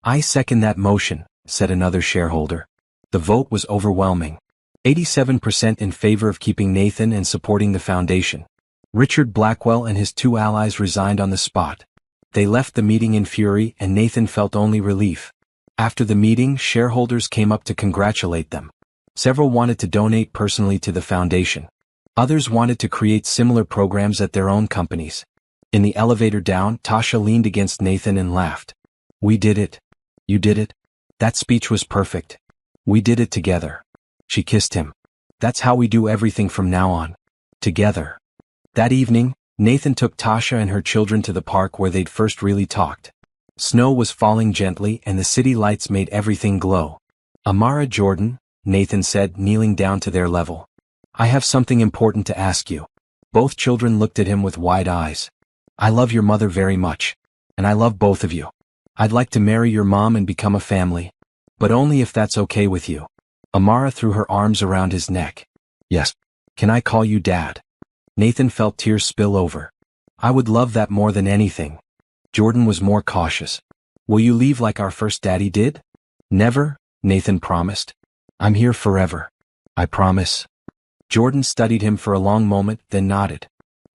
I second that motion, said another shareholder. The vote was overwhelming. 87% in favor of keeping Nathan and supporting the foundation. Richard Blackwell and his two allies resigned on the spot. They left the meeting in fury and Nathan felt only relief. After the meeting, shareholders came up to congratulate them. Several wanted to donate personally to the foundation. Others wanted to create similar programs at their own companies. In the elevator down, Tasha leaned against Nathan and laughed. We did it. You did it. That speech was perfect. We did it together. She kissed him. That's how we do everything from now on. Together. That evening, Nathan took Tasha and her children to the park where they'd first really talked. Snow was falling gently and the city lights made everything glow. Amara, Jordan, Nathan said, kneeling down to their level. I have something important to ask you. Both children looked at him with wide eyes. I love your mother very much. And I love both of you. I'd like to marry your mom and become a family. But only if that's okay with you. Amara threw her arms around his neck. Yes. Can I call you Dad? Nathan felt tears spill over. I would love that more than anything. Jordan was more cautious. Will you leave like our first daddy did? Never, Nathan promised. I'm here forever. I promise. Jordan studied him for a long moment, then nodded.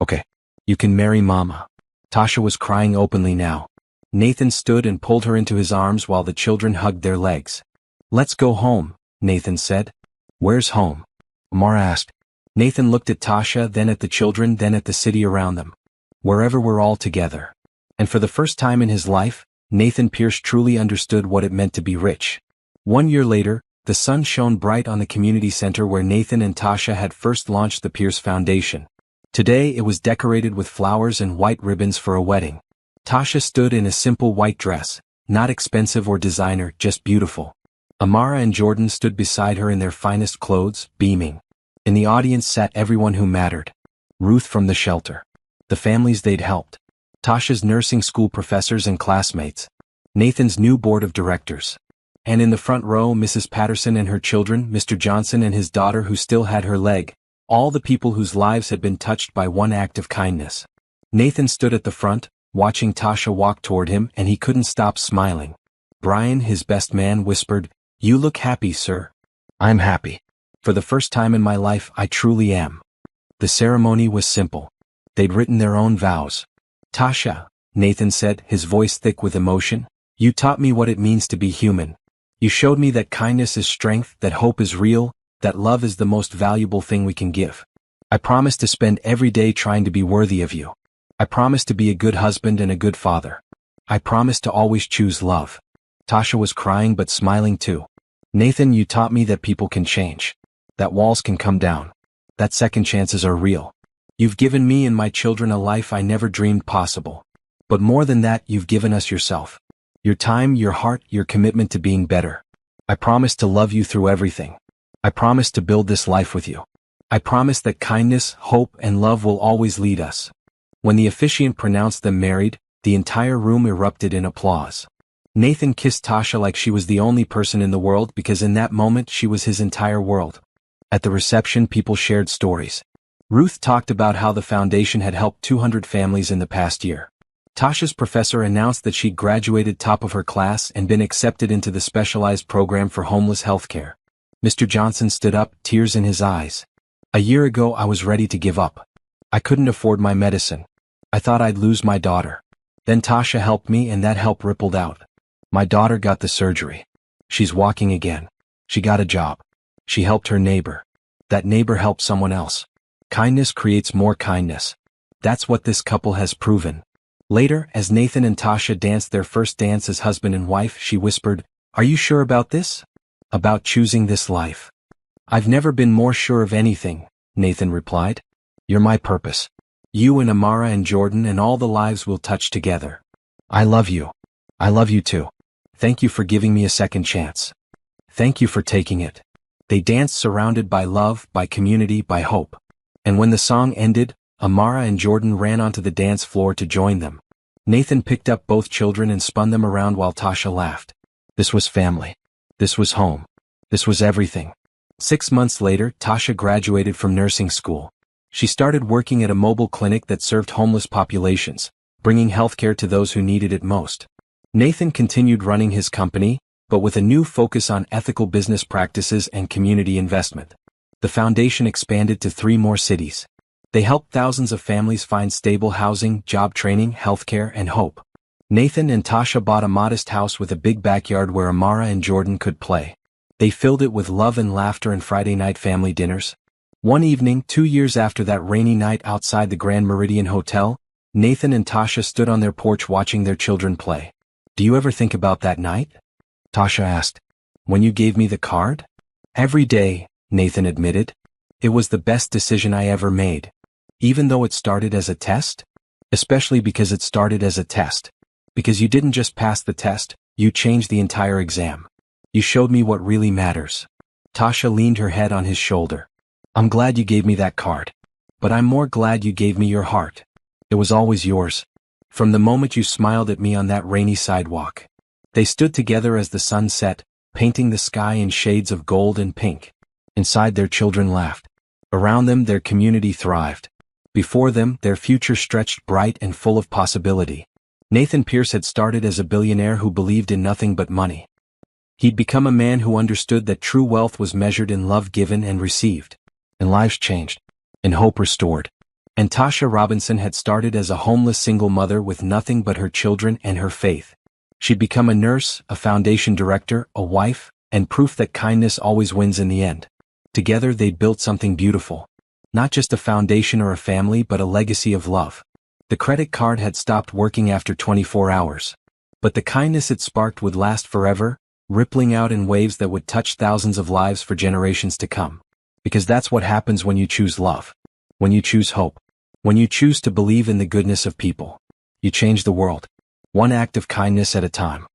Okay. You can marry Mama. Tasha was crying openly now. Nathan stood and pulled her into his arms while the children hugged their legs. Let's go home, Nathan said. Where's home? Amara asked. Nathan looked at Tasha, then at the children, then at the city around them. Wherever we're all together. And for the first time in his life, Nathan Pierce truly understood what it meant to be rich. 1 year later, the sun shone bright on the community center where Nathan and Tasha had first launched the Pierce Foundation. Today it was decorated with flowers and white ribbons for a wedding. Tasha stood in a simple white dress, not expensive or designer, just beautiful. Amara and Jordan stood beside her in their finest clothes, beaming. In the audience sat everyone who mattered. Ruth from the shelter. The families they'd helped. Tasha's nursing school professors and classmates. Nathan's new board of directors. And in the front row, Mrs. Patterson and her children, Mr. Johnson and his daughter who still had her leg. All the people whose lives had been touched by one act of kindness. Nathan stood at the front, watching Tasha walk toward him, and he couldn't stop smiling. Brian, his best man, whispered, "You look happy, sir." "I'm happy. For the first time in my life, I truly am." The ceremony was simple. They'd written their own vows. "Tasha," Nathan said, his voice thick with emotion, "you taught me what it means to be human. You showed me that kindness is strength, that hope is real, that love is the most valuable thing we can give. I promise to spend every day trying to be worthy of you. I promise to be a good husband and a good father. I promise to always choose love." Tasha was crying but smiling too. "Nathan, you taught me that people can change. That walls can come down. That second chances are real. You've given me and my children a life I never dreamed possible. But more than that, you've given us yourself. Your time, your heart, your commitment to being better. I promise to love you through everything. I promise to build this life with you. I promise that kindness, hope, and love will always lead us." When the officiant pronounced them married, the entire room erupted in applause. Nathan kissed Tasha like she was the only person in the world because in that moment she was his entire world. At the reception, people shared stories. Ruth talked about how the foundation had helped 200 families in the past year. Tasha's professor announced that she'd graduated top of her class and been accepted into the specialized program for homeless healthcare. Mr. Johnson stood up, tears in his eyes. "A year ago I was ready to give up. I couldn't afford my medicine. I thought I'd lose my daughter. Then Tasha helped me and that help rippled out. My daughter got the surgery. She's walking again. She got a job. She helped her neighbor. That neighbor helped someone else. Kindness creates more kindness. That's what this couple has proven." Later, as Nathan and Tasha danced their first dance as husband and wife, she whispered, "Are you sure about this? About choosing this life?" "I've never been more sure of anything," Nathan replied. "You're my purpose. You and Amara and Jordan and all the lives we'll touch together. I love you. I love you too. Thank you for giving me a second chance. Thank you for taking it." They danced surrounded by love, by community, by hope. And when the song ended, Amara and Jordan ran onto the dance floor to join them. Nathan picked up both children and spun them around while Tasha laughed. This was family. This was home. This was everything. 6 months later, Tasha graduated from nursing school. She started working at a mobile clinic that served homeless populations, bringing healthcare to those who needed it most. Nathan continued running his company, but with a new focus on ethical business practices and community investment. The foundation expanded to 3 more cities. They helped thousands of families find stable housing, job training, healthcare, and hope. Nathan and Tasha bought a modest house with a big backyard where Amara and Jordan could play. They filled it with love and laughter and Friday night family dinners. One evening, 2 years after that rainy night outside the Grand Meridian Hotel, Nathan and Tasha stood on their porch watching their children play. "Do you ever think about that night?" Tasha asked. "When you gave me the card?" "Every day," Nathan admitted. "It was the best decision I ever made. Even though it started as a test? Especially because it started as a test. Because you didn't just pass the test, you changed the entire exam. You showed me what really matters." Tasha leaned her head on his shoulder. "I'm glad you gave me that card. But I'm more glad you gave me your heart. It was always yours. From the moment you smiled at me on that rainy sidewalk. They stood together as the sun set, painting the sky in shades of gold and pink. Inside, their children laughed. Around them, their community thrived. Before them, their future stretched bright and full of possibility. Nathan Pierce had started as a billionaire who believed in nothing but money. He'd become a man who understood that true wealth was measured in love given and received. And lives changed. And hope restored. And Tasha Robinson had started as a homeless single mother with nothing but her children and her faith. She'd become a nurse, a foundation director, a wife, and proof that kindness always wins in the end. Together they'd built something beautiful. Not just a foundation or a family, but a legacy of love. The credit card had stopped working after 24 hours. But the kindness it sparked would last forever, rippling out in waves that would touch thousands of lives for generations to come. Because that's what happens when you choose love. When you choose hope. When you choose to believe in the goodness of people. You change the world. One act of kindness at a time.